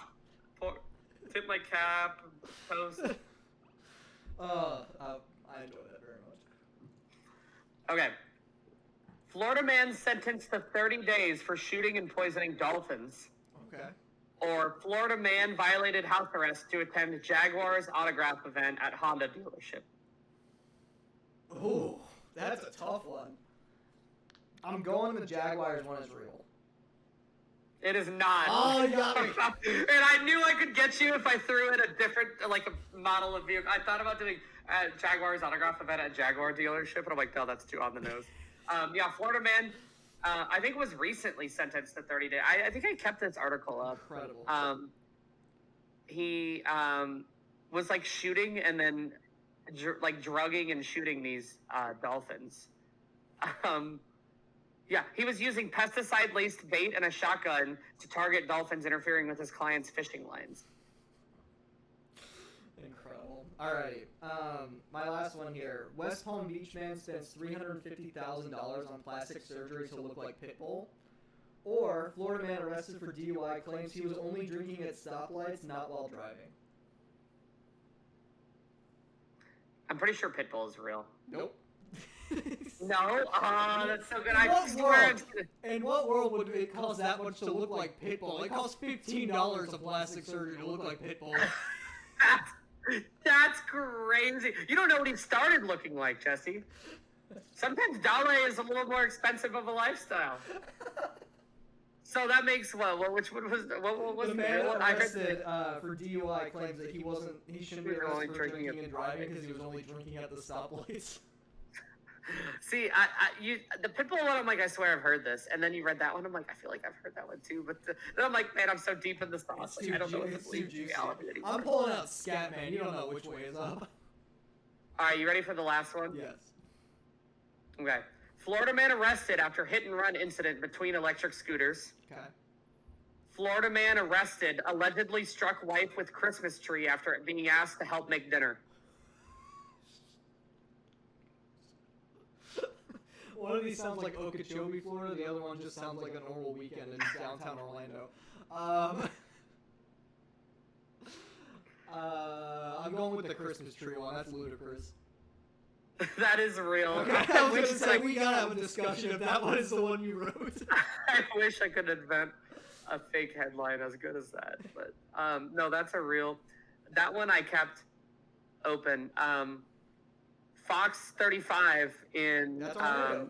Tip my cap, toast. I enjoy that very much. Okay. Florida man sentenced to 30 days for shooting and poisoning dolphins. Okay. Or Florida man violated house arrest to attend Jaguars autograph event at Honda dealership. Ooh, that's a tough one. I'm going the Jaguars one is real. It is not. Oh, you got me. And I knew I could get you if I threw in a different, like a model of vehicle. I thought about doing Jaguars autograph event at Jaguar dealership, and I'm like, no, that's too on the nose. Yeah, Florida man, I think was recently sentenced to 30 days. I think I kept this article up. Incredible. He was like shooting and then drugging and shooting these dolphins. Yeah, he was using pesticide-laced bait and a shotgun to target dolphins, interfering with his client's fishing lines. Incredible. Alrighty. My last one here. West Palm Beach man spends $350,000 on plastic surgery to look like Pitbull. Or Florida man arrested for DUI claims he was only drinking at stoplights, not while driving. I'm pretty sure Pitbull is real. Nope. No? Oh, that's so good. In I what swear world? In what world would it cost that much to look like Pitbull? It costs $15 of plastic surgery to look like Pitbull. That's crazy. You don't know what he started looking like, Jesse. Sometimes Dale is a little more expensive of a lifestyle. So that makes which one was what was the the man real one? I heard arrested for DUI claims that he shouldn't be arrested for drinking and driving because he was only drinking at the stoplights. See, the Pitbull one, I'm like, I swear I've heard this. And then you read that one, I'm like, I feel like I've heard that one too. But then I'm like, man, I'm so deep in the sauce. Like, I don't know what to believe reality anymore. I'm pulling out Scat Man. You don't know which way is up. All right, you ready for the last one? Yes. Okay. Florida man arrested after hit and run incident between electric scooters. Okay. Florida man arrested allegedly struck wife with Christmas tree after being asked to help make dinner. One of these sounds like Okeechobee, Florida. The other one just sounds like a normal weekend in downtown Orlando. I'm going with the Christmas tree one. That's ludicrous. That is real. Okay, I was going to say, we gotta have a discussion if that one is the one you wrote. I wish I could invent a fake headline as good as that. But no, that's a real... That one I kept open. Fox 35 in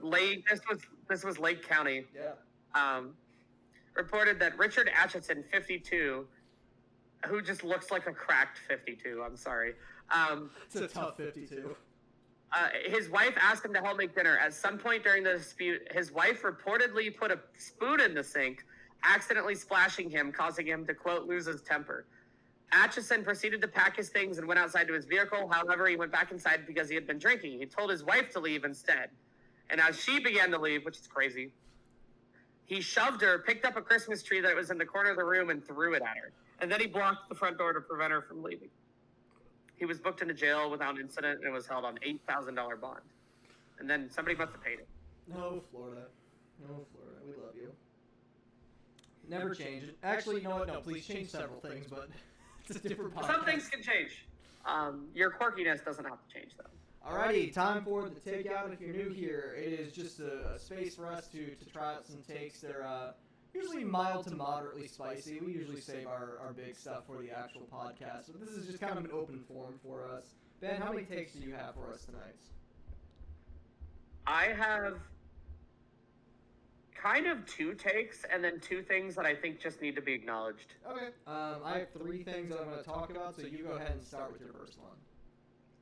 Lake. This was Lake County. Yeah. Reported that Richard Atchison, 52, who just looks like a cracked 52. I'm sorry. It's a tough 52. His wife asked him to help make dinner. At some point during the dispute, his wife reportedly put a spoon in the sink, accidentally splashing him, causing him to, quote, lose his temper. Atchison proceeded to pack his things and went outside to his vehicle. However, he went back inside because he had been drinking. He told his wife to leave instead. And as she began to leave, which is crazy, he shoved her, picked up a Christmas tree that was in the corner of the room, and threw it at her. And then he blocked the front door to prevent her from leaving. He was booked into jail without incident and was held on $8,000 bond. And then somebody must have paid it. No, Florida. No, Florida. We love you. Never change it. Actually, you know what? No, please change several things, but it's a different podcast. Some things can change. Your quirkiness doesn't have to change, though. Alrighty, time for the takeout. If you're new here, it is just a space for us to try out some takes. They're usually mild to moderately spicy. We usually save our big stuff for the actual podcast, but this is just kind of an open forum for us. Ben, how many takes do you have for us tonight? I have kind of 2 takes and then 2 things that I think just need to be acknowledged. Okay. I have 3 things that I'm going to talk about, so you go ahead and start with your first one.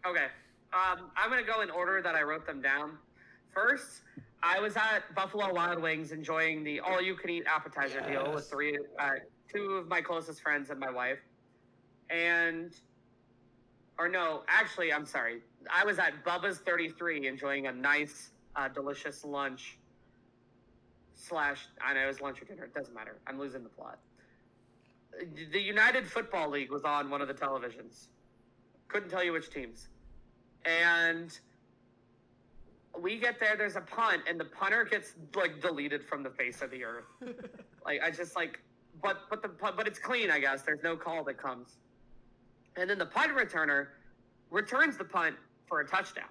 Okay. I'm going to go in order that I wrote them down. First, I was at Buffalo Wild Wings enjoying the all-you-can-eat appetizer deal with two of my closest friends and my wife. Actually, I'm sorry. I was at Bubba's 33 enjoying a nice, delicious lunch. I know it was lunch or dinner. It doesn't matter. I'm losing the plot. The United Football League was on one of the televisions. Couldn't tell you which teams. And we get there, there's a punt, and the punter gets deleted from the face of the earth. But it's clean, I guess. There's no call that comes. And then the punt returner returns the punt for a touchdown.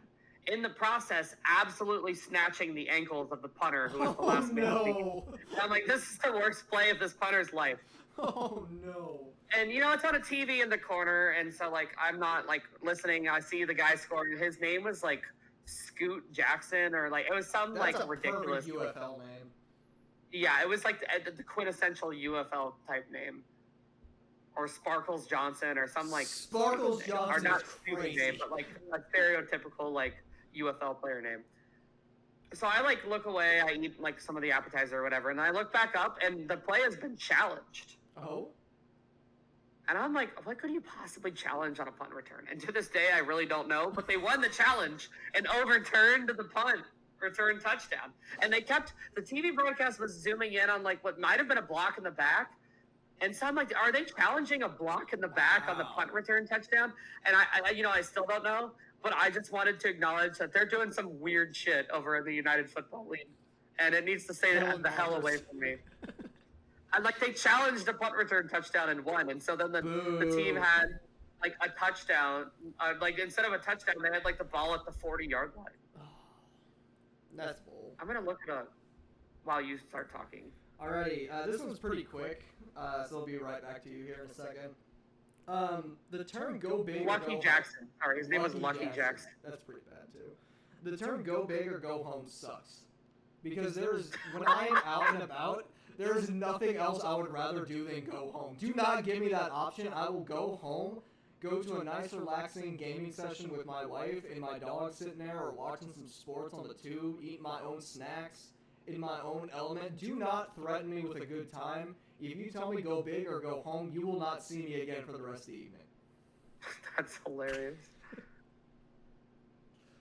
In the process, absolutely snatching the ankles of the punter who was the last man to beat. I'm like, this is the worst play of this punter's life. Oh no. And it's on a TV in the corner, and so I'm not listening. I see the guy scoring. His name was Scoot Jackson, or it was some That's a ridiculous UFL name. Yeah, it was the quintessential UFL type name, or Sparkles Johnson, or some Sparkles Johnson, or not stupid name, but a stereotypical UFL player name. So I look away. I eat some of the appetizer or whatever, and I look back up, and the play has been challenged. Oh. And I'm like, what could you possibly challenge on a punt return? And to this day, I really don't know. But they won the challenge and overturned the punt return touchdown. And the TV broadcast was zooming in on what might have been a block in the back. And so I'm like, are they challenging a block in the back on the punt return touchdown? And I still don't know. But I just wanted to acknowledge that they're doing some weird shit over in the United Football League. And it needs to stay the hell away from me. And they challenged a punt return touchdown and won, and so then the team had a touchdown. Instead of a touchdown, they had the ball at the 40-yard line. Oh, that's bull. I'm gonna look it up while you start talking. Alrighty, this one's pretty quick, so I'll be right back to you here in a second. The term "go big" Lucky or go Jackson. Sorry, his name was Lucky Jackson. That's pretty bad too. The term "go big" or "go home" sucks because when I am out and about. There is nothing else I would rather do than go home. Do not give me that option. I will go home, go to a nice, relaxing gaming session with my wife and my dog sitting there or watching some sports on the tube, eat my own snacks in my own element. Do not threaten me with a good time. If you tell me go big or go home, you will not see me again for the rest of the evening. That's hilarious.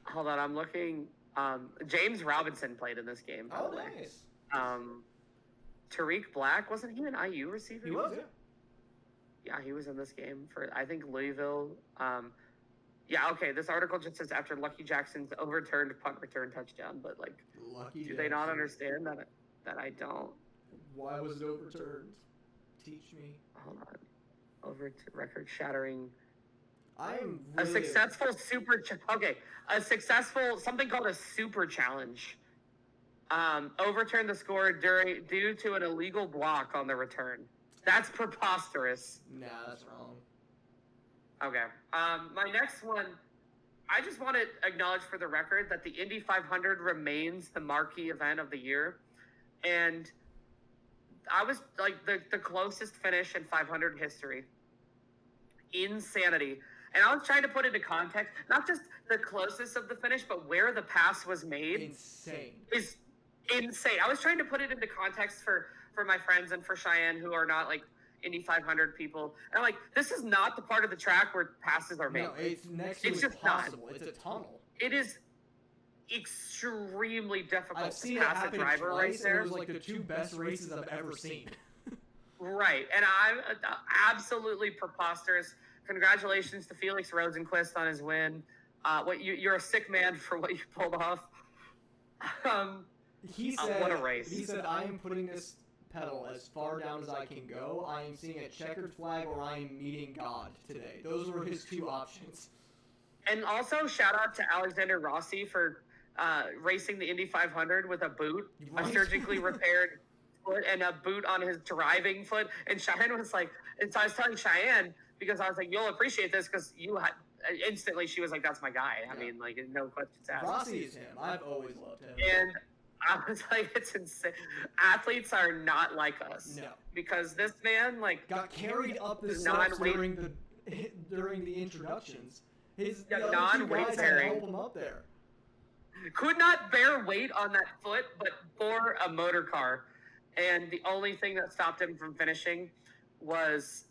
Hold on, I'm looking. James Robinson played in this game. Oh, nice. Tariq Black, wasn't he an IU receiver? He was, yeah. Yeah, he was in this game for, I think, Louisville. Okay, this article just says after Lucky Jackson's overturned punt return touchdown, but do they not understand that I don't? Why was it overturned? Teach me. Hold on. Record-shattering. I am really... A successful something called a super challenge. Overturned the score due to an illegal block on the return. That's preposterous. Nah, that's wrong. Okay. My next one, I just want to acknowledge for the record that the Indy 500 remains the marquee event of the year. And I was the closest finish in 500 history. Insanity. And I was trying to put into context, not just the closest of the finish, but where the pass was made. Insane. Is insane. I was trying to put it into context for my friends and for Cheyenne who are not Indy 500 people. And I'm this is not the part of the track where passes are made. No, it's next to impossible. It's a tunnel. It is extremely difficult I've seen to pass it a driver twice, right there. It was the two best races I've ever seen. Right, and I'm absolutely preposterous. Congratulations to Felix Rosenquist on his win. You're a sick man for what you pulled off. He said, what a race. He said, I am putting this pedal as far down as I can go. I am seeing a checkered flag or I am meeting God today. Those were his two options. And also, shout out to Alexander Rossi for racing the Indy 500 with a boot, a surgically repaired foot, and a boot on his driving foot. And Cheyenne was and so I was telling Cheyenne, because I was you'll appreciate this because you had, instantly she was that's my guy. I mean, no questions asked. Rossi is him. I've always loved him. And I was it's insane. Athletes are not like us. No. Because this man, got carried up the steps during the introductions. the other two non-weight guys had to bearing. help him up there. Could not bear weight on that foot, but bore a motor car. And the only thing that stopped him from finishing was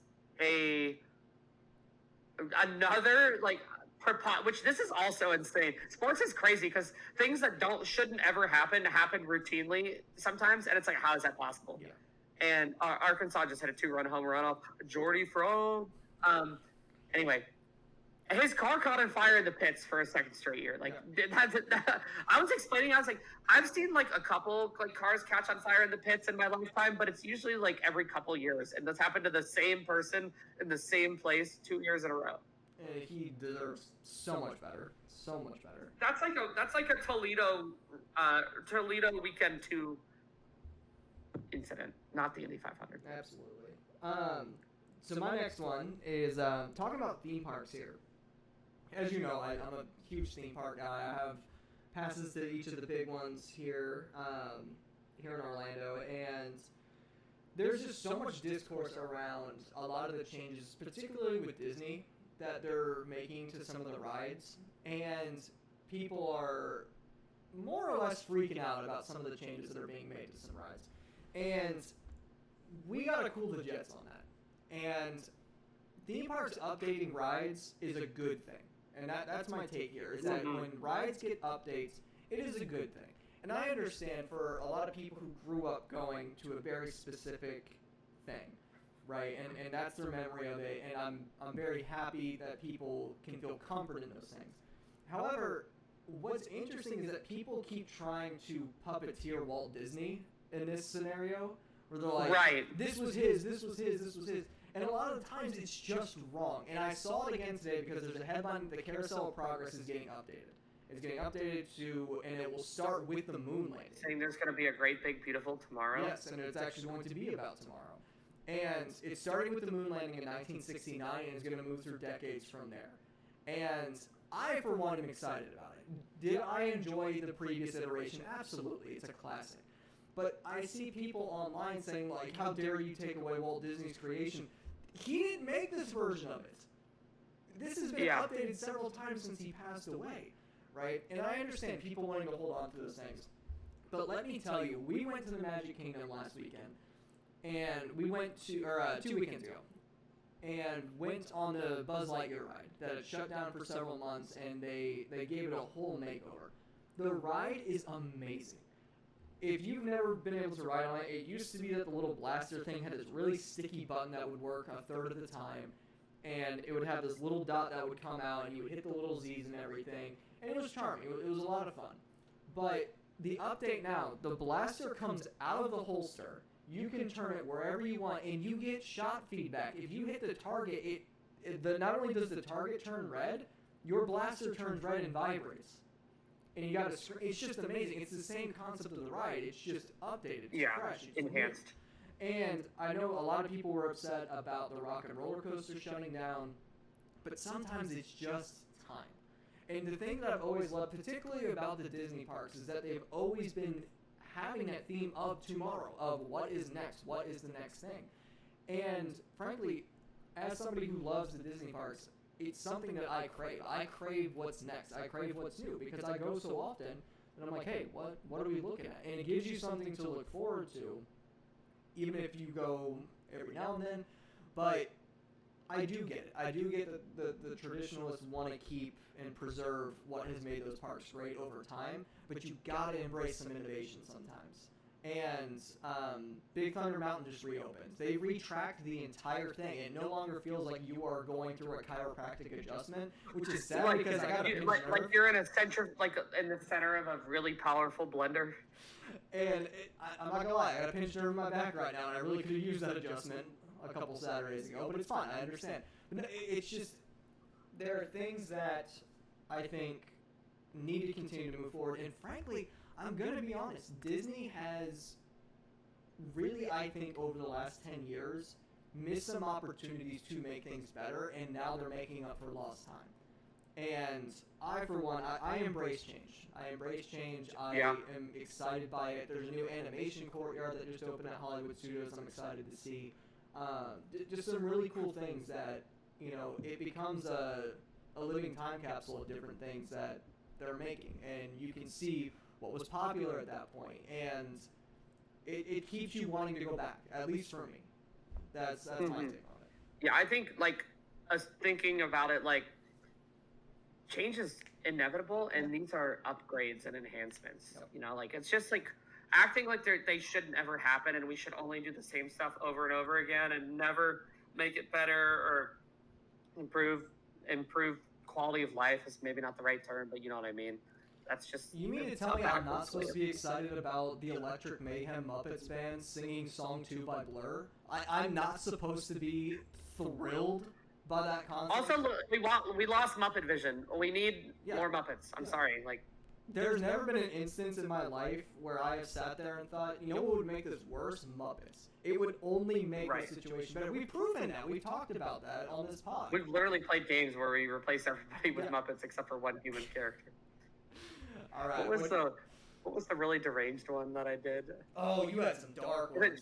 another which this is also insane. Sports is crazy because things that shouldn't ever happen routinely sometimes, and it's like, how is that possible? Yeah. And Arkansas just had a 2-run home run off Jordy Frome. Anyway, his car caught on fire in the pits for a second straight year. I was explaining, I was like, I've seen like a couple cars catch on fire in the pits in my lifetime, but it's usually like every couple years, and this happened to the same person in the same place 2 years in a row. And he deserves so much better. So much better. That's like a Toledo weekend 2 incident, not the Indy 500. Absolutely. So my next one is talking about theme parks here. As you know, I'm a huge theme park guy. I have passes to each of the big ones here in Orlando, and there's just so much discourse around a lot of the changes, particularly with Disney, that they're making to some of the rides, and people are more or less freaking out about some of the changes that are being made to some rides. And we gotta cool the jets on that. And theme parks updating rides is a good thing. And that's my take here, is that when rides get updates, it is a good thing. And I understand for a lot of people who grew up going to a very specific thing, right? And that's their memory of it, and I'm very happy that people can feel comfort in those things. However, what's interesting is that people keep trying to puppeteer Walt Disney in this scenario, where they're like, right, this was his, this was his, this was his. And a lot of the times it's just wrong. And I saw it again today because there's a headline, the Carousel of Progress is getting updated. It's getting updated and it will start with the moon landing. Saying there's going to be a great, big, beautiful tomorrow. Yes, and it's actually going to be about tomorrow. And it's starting with the moon landing in 1969 and is going to move through decades from there. And I, for one, am excited about it. Did I enjoy the previous iteration? Absolutely. It's a classic. But I see people online saying, like, how dare you take away Walt Disney's creation? He didn't make this version of it. This has been updated several times since he passed away, right? And I understand people wanting to hold on to those things. But let me tell you, we went to the Magic Kingdom last weekend, and we went to, 2 weekends ago, and went on the Buzz Lightyear ride that had shut down for several months, and they gave it a whole makeover. The ride is amazing. If you've never been able to ride on it, it used to be that the little blaster thing had this really sticky button that would work a third of the time, and it would have this little dot that would come out, and you would hit the little Z's and everything, and it was charming. It was a lot of fun. But the update now, the blaster comes out of the holster. You can turn it wherever you want, and you get shot feedback. If you hit the target, not only does the target turn red, your blaster turns red and vibrates. And you got to. It's just amazing. It's the same concept of the ride. It's just updated. It's fresh. It's enhanced. New. And I know a lot of people were upset about the Rock and Roller Coaster shutting down, but sometimes it's just time. And the thing that I've always loved, particularly about the Disney parks, is that they've always been having that theme of tomorrow, of what is next, what is the next thing. And frankly, as somebody who loves the Disney parks, it's something that I crave. I crave what's next. I crave what's new because I go so often and I'm like, hey, what are we looking at? And it gives you something to look forward to, even if you go every now and then. But I do get it. I do get that the traditionalists want to keep and preserve what has made those parks great over time, but you got to embrace some innovation sometimes. And Big Thunder Mountain just reopened. They retracked the entire thing. It no longer feels like you are going through a chiropractic adjustment, which is sad because I got a pinch nerve. Like you're in a center, in the center of a really powerful blender. And I'm not gonna lie, I got a pinch nerve in my back right now, and I really could have used that adjustment a couple Saturdays ago. But it's fine. I understand. But it's just there are things that I think need to continue to move forward. And frankly, I'm going to be honest, Disney has really, I think, over the last 10 years, missed some opportunities to make things better, and now they're making up for lost time. And I, for one, I embrace change. I embrace change. I am excited by it. There's a new animation courtyard that just opened at Hollywood Studios I'm excited to see. Just some really cool things that, you know, it becomes a a living time capsule of different things that they're making, and you can see what was popular at that point, and it keeps you wanting to go back, at least for me. That's my take on it. Yeah, I think, like, us thinking about it, like, change is inevitable, and these are upgrades and enhancements. Yep. You know, like, it's just like acting like they shouldn't ever happen, and we should only do the same stuff over and over again and never make it better or improve quality of life is maybe not the right term, but you know what I mean. That's just. You mean to tell me I'm not supposed to be excited about the Electric Mayhem Muppets band singing Song 2 by Blur? I'm not supposed to be thrilled by that concept? Also, we lost Muppet Vision. We need more Muppets. I'm sorry. Like, there's never been an instance in my life where I have sat there and thought, you know what would make this worse? Muppets. It would only make the situation better. We've proven that. We've talked about that on this pod. We've literally played games where we replace everybody with Muppets except for one human character. All right. What was the really deranged one that I did? Oh, you had some dark ones.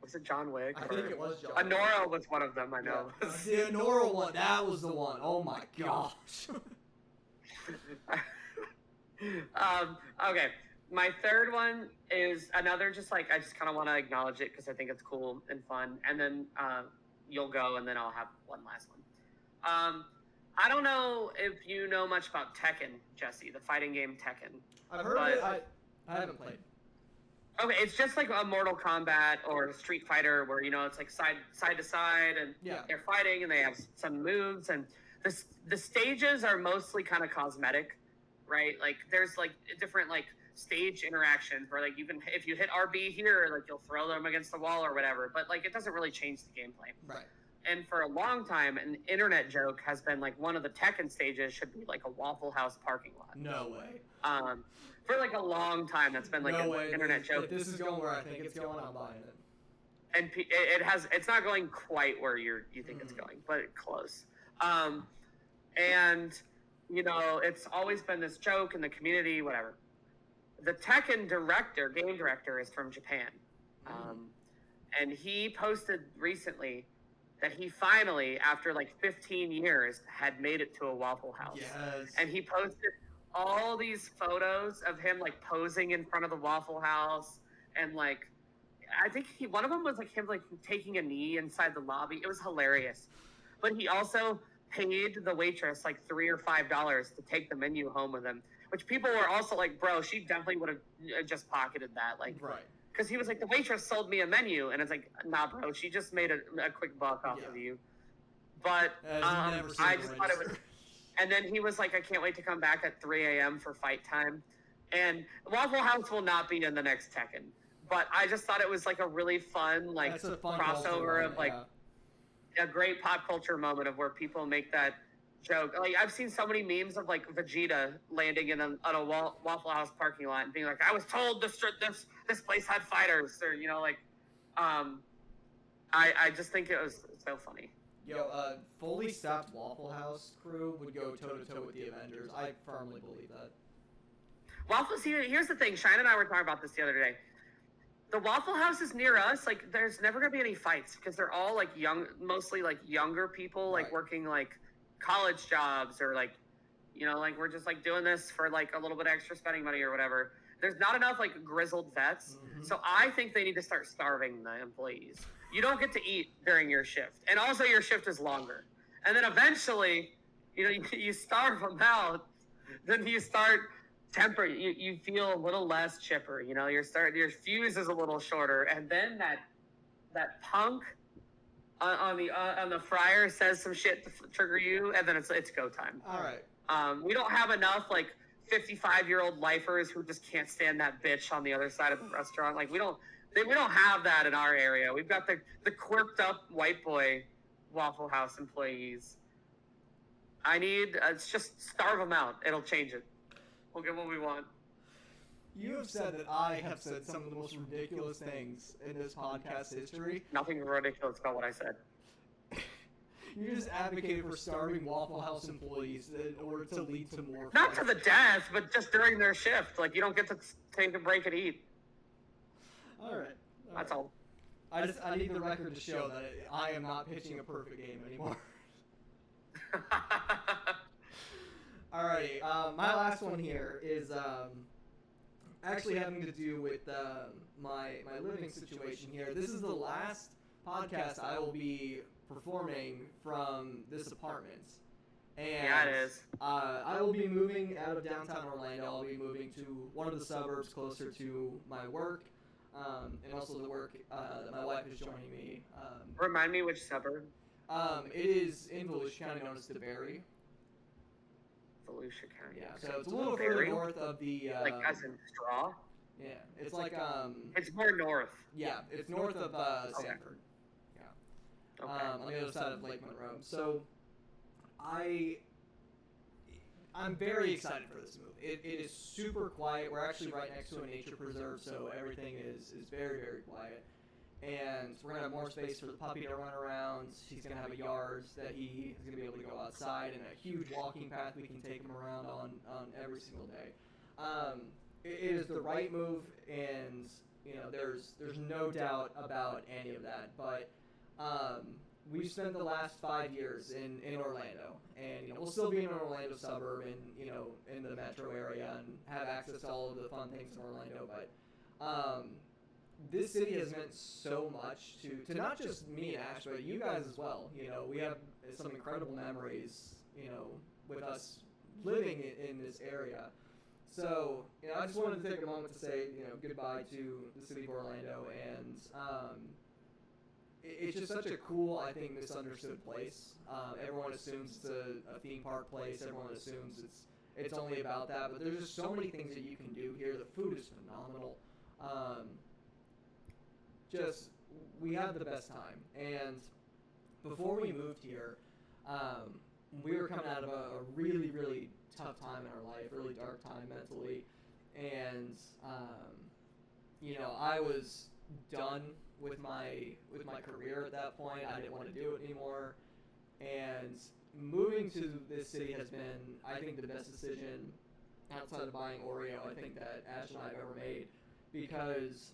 Was it John Wick? I think it was John Wick. Honora was one of them, I know. Yeah. The Honora one, that was the one. Oh my gosh. Okay. My third one is another just like, I just kind of want to acknowledge it because I think it's cool and fun. And then you'll go, and then I'll have one last one. I don't know if you know much about Tekken, Jesse, the fighting game Tekken. I've heard of it. I haven't played. Okay, it's just like a Mortal Kombat or Street Fighter where, you know, it's like side to side and they're fighting and they have some moves, and the stages are mostly kind of cosmetic, right? Like there's like different like stage interactions where like you can, if you hit RB here, like you'll throw them against the wall or whatever, but like it doesn't really change the gameplay. Right. And for a long time, an internet joke has been like one of the Tekken stages should be like a Waffle House parking lot. No way. For like a long time, that's been like an internet joke. If this is going where I think it's going, I'm buying it. And it's not going quite where you think it's going, but close. And you know, it's always been this joke in the community, whatever. The Tekken game director, is from Japan, and he posted recently that he finally, after like 15 years, had made it to a Waffle House. Yes. And he posted all these photos of him like posing in front of the Waffle House, and like I think one of them was like him like taking a knee inside the lobby. It was hilarious. But he also paid the waitress like $3 or $5 to take the menu home with him, which people were also like, bro, she definitely would have just pocketed that, like, right. Because he was like, the waitress sold me a menu, and it's like, nah, bro, she just made a quick buck off of you. But I just thought it was. And then he was like, I can't wait to come back at 3 a.m. for fight time. And Waffle House will not be in the next Tekken. But I just thought it was like a really fun, like, crossover of like a great pop culture moment of where people make that joke. Like, I've seen so many memes of like Vegeta landing on a Waffle House parking lot and being like, I was told this place had fighters, or, you know, like, I just think it was so funny. Yo, fully staffed Waffle House crew would go toe-to-toe with the Avengers. I firmly believe that. Here's the thing. Shine and I were talking about this the other day. The Waffle House is near us. Like, there's never going to be any fights because they're all, like, mostly, like, younger people, like, working, like, college jobs or, like, you know, like, we're just, like, doing this for, like, a little bit extra spending money or whatever. There's not enough, like, grizzled vets. Mm-hmm. So I think they need to start starving the employees. You don't get to eat during your shift. And also your shift is longer. And then eventually, you know, you starve them out. Then you start you feel a little less chipper. You know, your fuse is a little shorter. And then that punk on the fryer says some shit to trigger you. And then it's go time. All right. We don't have enough, like, 55-year-old lifers who just can't stand that bitch on the other side of the restaurant. Like, we don't have that in our area. We've got the quirked up white boy Waffle House employees. It's just starve them out. It'll change it. We'll get what we want. You have said that I have said some of the most ridiculous things in this podcast history. Nothing ridiculous about what I said. You just advocated for starving Waffle House employees in order to lead to more. Not to the death, but just during their shift. Like, you don't get to take a break and eat. All right. That's all. I need the record to show that I am not pitching a perfect game anymore. Alrighty, my last one here is actually having to do with my living situation here. This is the last podcast I will be performing from this apartment. And Yeah, it is. I will be moving out of downtown Orlando. I'll be moving to one of the suburbs closer to my work, and also the work that my wife is joining me. Remind me which suburb? It is in Volusia County, known as DeBerry. Volusia County. Yeah, Okay. so it's a little further north of the. Like as in straw? Yeah, it's like It's more north. Yeah, it's north of Sanford. Yeah. Okay. On the other side of Lake Monroe. So, I'm very excited for this move. It is super quiet. We're actually right next to a nature preserve, so everything is very, very quiet. And we're going to have more space for the puppy to run around. He's going to have a yard that he is going to be able to go outside, and a huge walking path we can take him around on every single day. It is the right move, and there's no doubt about any of that. But we've spent the last 5 years in Orlando, and we'll still be in an Orlando suburb and in the metro area and have access to all of the fun things in Orlando. But this city has meant so much to not just me and Ash, but you guys as well. We have some incredible memories, with us living in this area. So, I just wanted to take a moment to say, goodbye to the city of Orlando, and it's just such a cool, I think, misunderstood place. Everyone assumes it's a theme park place. Everyone assumes it's only about that, but there's just so many things that you can do here. The food is phenomenal. We have the best time. And before we moved here, we were coming out of a really, really tough time in our life, really dark time mentally, and I was done with my career at that point. I didn't want to do it anymore, and moving to this city has been, I think, the best decision outside of buying Oreo I think that Ash and I have ever made, because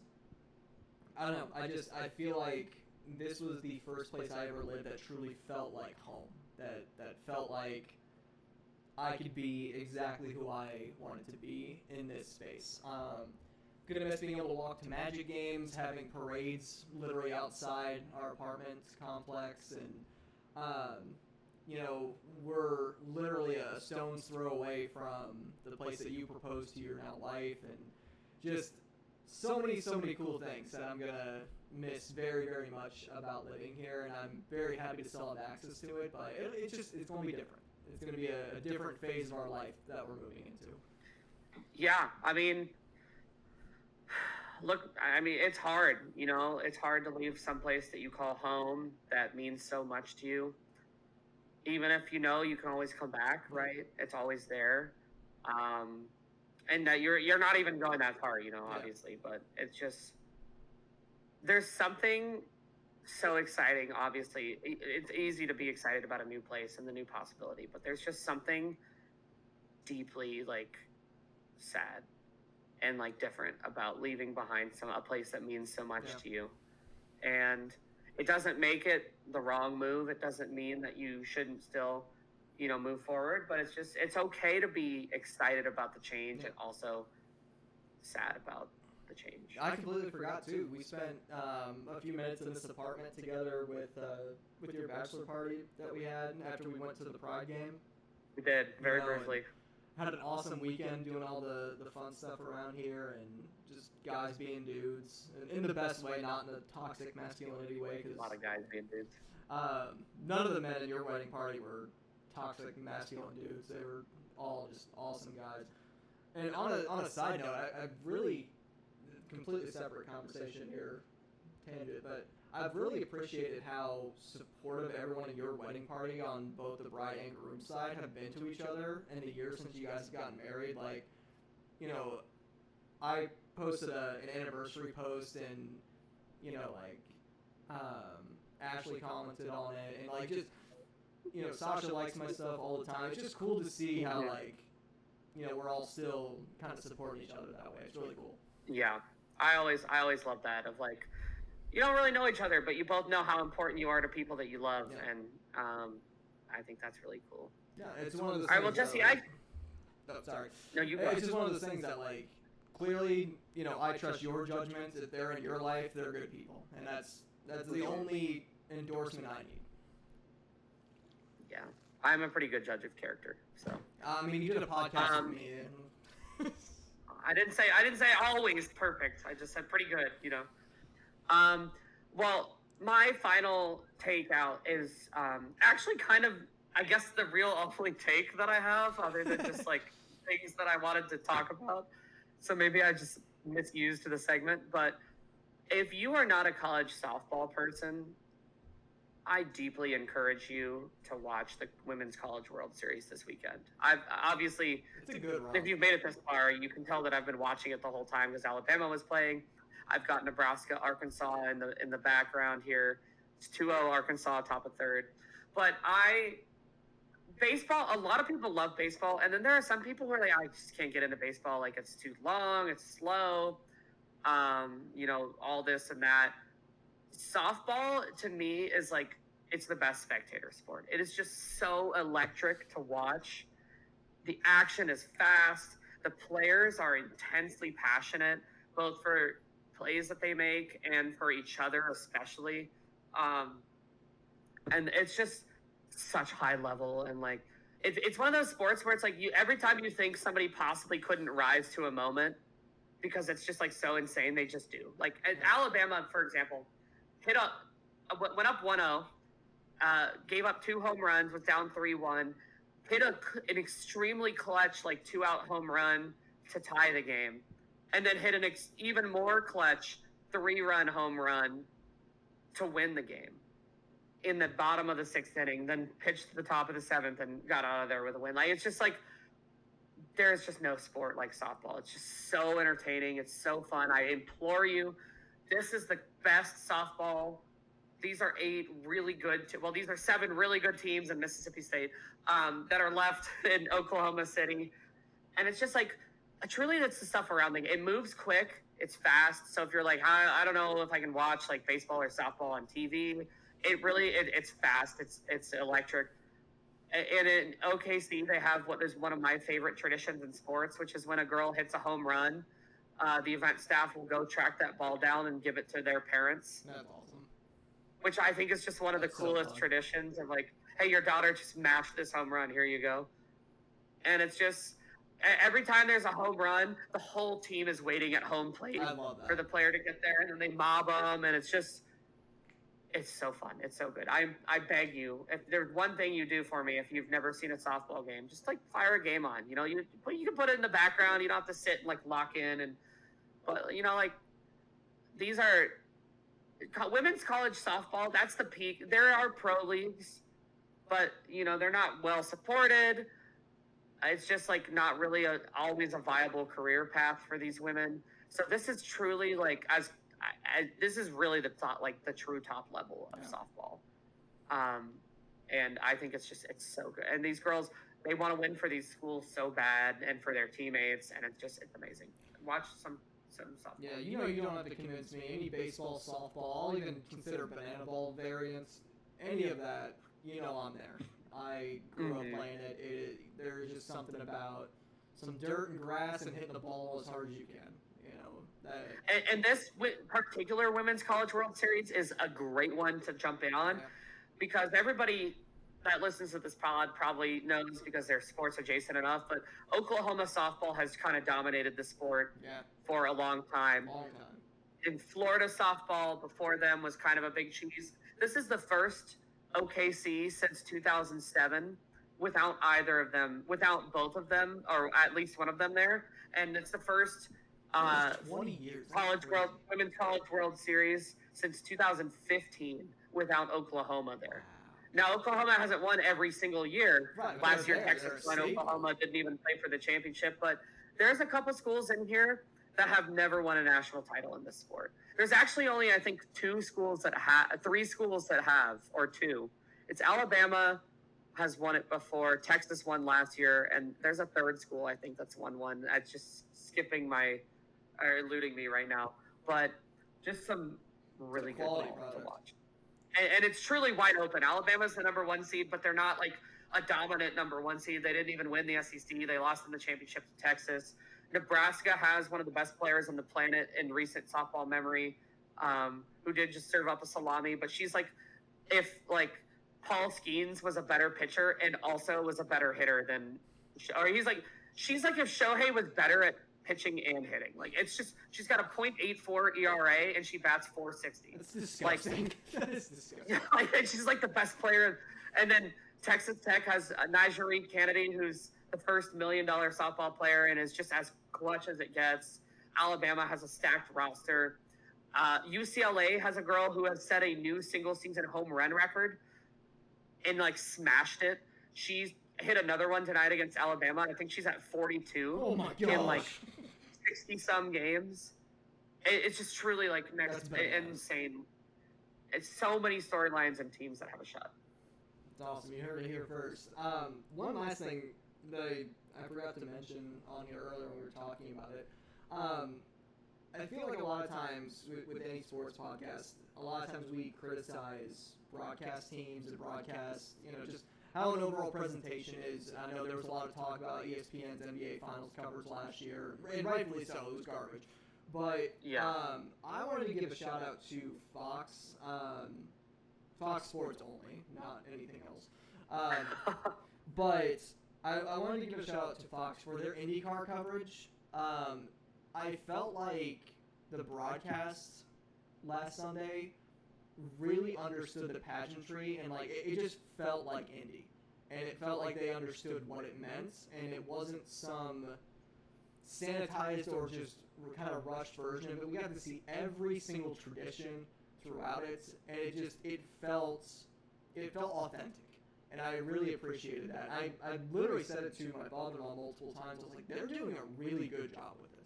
I don't know, I feel like this was the first place I ever lived that truly felt like home, that felt like I could be exactly who I wanted to be in this space. Gonna miss being able to walk to Magic games, having parades literally outside our apartment complex, and we're literally a stone's throw away from the place that you proposed to your now life, and just so many cool things that I'm gonna miss very, very much about living here, and I'm very happy to still have access to it, but it's gonna be different. It's going to be a different phase of our life that we're moving into. Yeah, it's hard, it's hard to leave someplace that you call home that means so much to you. Even if you can always come back, right? It's always there. And that you're not even going that far, obviously, but it's just, there's something so exciting. Obviously, it's easy to be excited about a new place and the new possibility, but there's just something deeply sad and different about leaving behind a place that means so much to you. And it doesn't make it the wrong move. It doesn't mean that you shouldn't still move forward, but it's okay to be excited about the change and also sad about the change. I completely forgot too. We spent a few minutes in this apartment together with your bachelor party that we had after we went to the Pride game. We did very briefly. Had an awesome weekend doing all the fun stuff around here, and just guys being dudes in the best way, not in the toxic masculinity way. Cause, a lot of guys being dudes. None of the men in your wedding party were toxic masculine dudes. They were all just awesome guys. And on a side note, I really, completely separate conversation here, tangent, but I've really appreciated how supportive everyone in your wedding party on both the bride and groom side have been to each other in the years since you guys have gotten married. I posted an anniversary post, and Ashley commented on it, and just Sasha likes my stuff all the time. It's just cool to see how we're all still kind of supporting each other that way. It's really cool. Yeah, I always love that, of you don't really know each other, but you both know how important you are to people that you love, and I think that's really cool. Yeah, it's one of those. All right, well, Jesse, Oh, sorry. No, you. It's just one of those things that, like, clearly, you know, I trust your judgments. If they're in your life, they're good people, and that's the only endorsement I need. Yeah, I'm a pretty good judge of character. So. I mean, you did a podcast with me. And... I didn't say always perfect. I just said pretty good. You know. Well, my final takeout is actually kind of, I guess, the real only take that I have, other than just like things that I wanted to talk about. So maybe I just misused the segment. But if you are not a college softball person, I deeply encourage you to watch the Women's College World Series this weekend. I've obviously, it's a good run. If you've made it this far, you can tell that I've been watching it the whole time because Alabama was playing. I've got Nebraska, Arkansas in the background here. It's 2-0 Arkansas, top of third. But baseball, a lot of people love baseball, and then there are some people who are like, I just can't get into baseball. Like, it's too long, it's slow, you know, all this and that. Softball, to me, is like, it's the best spectator sport. It is just so electric to watch. The action is fast. The players are intensely passionate, both for plays that they make and for each other especially, and it's just such high level, and like it's one of those sports where it's like every time you think somebody possibly couldn't rise to a moment because it's just like so insane, they just do. Like Alabama, for example, went up 1-0, gave up 2 home runs, was down 3-1, hit an extremely clutch like 2-out home run to tie the game, and then hit an even more clutch 3-run home run to win the game in the bottom of the 6th inning, then pitched to the top of the 7th and got out of there with a win. Like, it's just like, there's just no sport like softball. It's just so entertaining. It's so fun. I implore you, this is the best softball. These are 8 really good, these are 7 really good teams in Mississippi State that are left in Oklahoma City. And it's just like, truly, that's the stuff around it. It moves quick. It's fast. So if you're like, I don't know if I can watch like baseball or softball on TV, it's fast. It's electric. And in OKC, they have what is one of my favorite traditions in sports, which is when a girl hits a home run, the event staff will go track that ball down and give it to their parents. That's awesome. Which I think is just one of the coolest traditions of like, hey, your daughter just mashed this home run. Here you go. And it's just, every time there's a home run, the whole team is waiting at home plate for the player to get there, and then they mob them, and it's so fun. It's so good. I beg you, if there's one thing you do for me, if you've never seen a softball game, just like fire a game on. You know, you can put it in the background. You don't have to sit and like lock in, but you know, like these are women's college softball. That's the peak. There are pro leagues, but you know, they're not well supported. It's just like not really always a viable career path for these women. So this is truly like this is really the true top level of softball. And I think it's so good. And these girls, they want to win for these schools so bad and for their teammates, and it's amazing. Watch some softball. Yeah, you know, you don't have to convince me. Any baseball, softball, I'll even consider banana ball variants. Any of that, you know, I'm there. I grew up playing it. There's just something about some dirt and grass and hitting the ball as hard as you can. You know. And this particular Women's College World Series is a great one to jump in on, because everybody that listens to this pod probably knows because they're sports adjacent enough. But Oklahoma softball has kind of dominated the sport for a long time. And Florida softball before them was kind of a big cheese. This is the first OKC since 2007 without both of them, or at least one of them there. And it's the first 20 years Women's College World Series since 2015 without Oklahoma there. Now, Oklahoma hasn't won every single year. Right, Last year, Texas won. Oklahoma didn't even play for the championship. But there's a couple schools in here that have never won a national title in this sport. There's actually only, I think, 3 schools that have, or 2. It's Alabama has won it before. Texas won last year. And there's a 3rd school, I think, that's won one. It's just eluding me right now. But just some really good to watch. And it's truly wide open. Alabama's the number 1 seed, but they're not like, a dominant number 1 seed. They didn't even win the SEC. They lost in the championship to Texas. Nebraska has one of the best players on the planet in recent softball memory, who did just serve up a salami. But she's like, if like Paul Skeens was a better pitcher and also was a better hitter than, or she's like if Shohei was better at pitching and hitting. Like, it's just, she's got a .84 ERA and she bats .460. That's disgusting. Like, that is disgusting. like, she's like the best player. And then Texas Tech has Najee Kennedy, who's the first $1 million softball player and is just as clutch as it gets. Alabama has a stacked roster. UCLA has a girl who has set a new single season home run record and like smashed it. She's hit another one tonight against Alabama. I think she's at 42. Oh my gosh. In like 60 some games. It's just truly like insane. It's so many storylines and teams that have a shot. It's awesome. You heard it here first. One last thing that I forgot to mention on here earlier when we were talking about it. I feel like a lot of times with any sports podcast, a lot of times we criticize broadcast teams and broadcast, just how an overall presentation is. I know there was a lot of talk about ESPN's NBA Finals coverage last year, and rightfully so, it was garbage. But yeah. I wanted to give a shout out to Fox, Fox Sports only, not anything else. But I wanted to give a shout out to Fox for their IndyCar coverage. I felt like the broadcast last Sunday really understood the pageantry, and like it just felt like Indy, and it felt like they understood what it meant, and it wasn't some sanitized or just kind of rushed version of it. We got to see every single tradition throughout it, and it felt authentic, and I really appreciated that. I literally said it to my father-in-law multiple times. I was like, they're doing a really good job with this.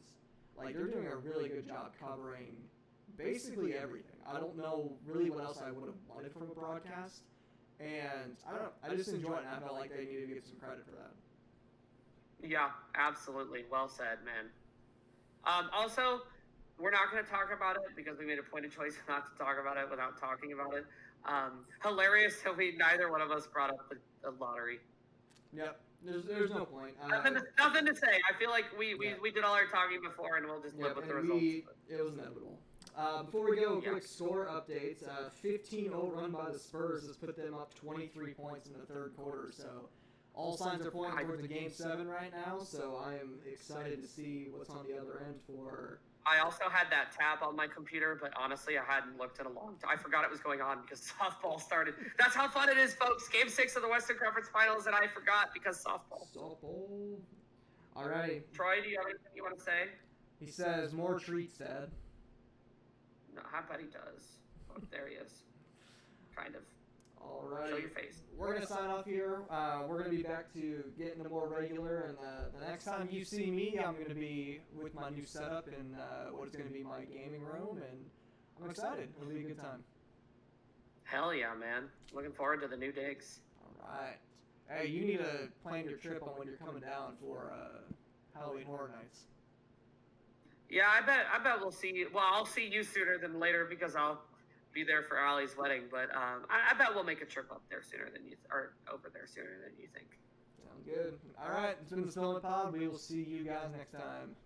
Like, they're doing a really good job covering basically everything. I don't know really what else I would have wanted from a broadcast, and I just enjoy it, and I felt like they needed to get some credit for that. Yeah, absolutely. Well said, man. Also, we're not going to talk about it because we made a pointed choice not to talk about it without talking about it. Hilarious that neither one of us brought up the lottery. Yep. There's no point. Nothing to say. I feel like we did all our talking before, and we'll just live with the results. It was inevitable. Before we go, quick score updates. 15-0 run by the Spurs has put them up 23 points in the third quarter. So all signs are pointing towards the Game 7 right now. So I am excited to see what's on the other end for... I also had that tab on my computer, but honestly, I hadn't looked in a long time. I forgot it was going on because softball started. That's how fun it is, folks. Game 6 of the Western Conference Finals, and I forgot because softball. Softball. All right. Troy, do you have anything you want to say? He says, more treats, Dad. No, I bet he does. Oh, there he is. Kind of. All right. Show your face. We're going to sign off here. We're going to be back to getting a more regular, and the next time you see me, I'm going to be with my new setup in what's going to be my gaming room, and I'm excited. It'll be a good time. Hell yeah, man. Looking forward to the new digs. All right. Hey, you need to plan your trip on when you're coming down for Halloween Horror Nights. Yeah, I bet we'll see you. Well, I'll see you sooner than later because I'll be there for Allie's wedding, but I bet we'll make a trip up there sooner than or over there sooner than you think. Sounds good. All right, it's been the Spillin' Pod. We will see you guys next time.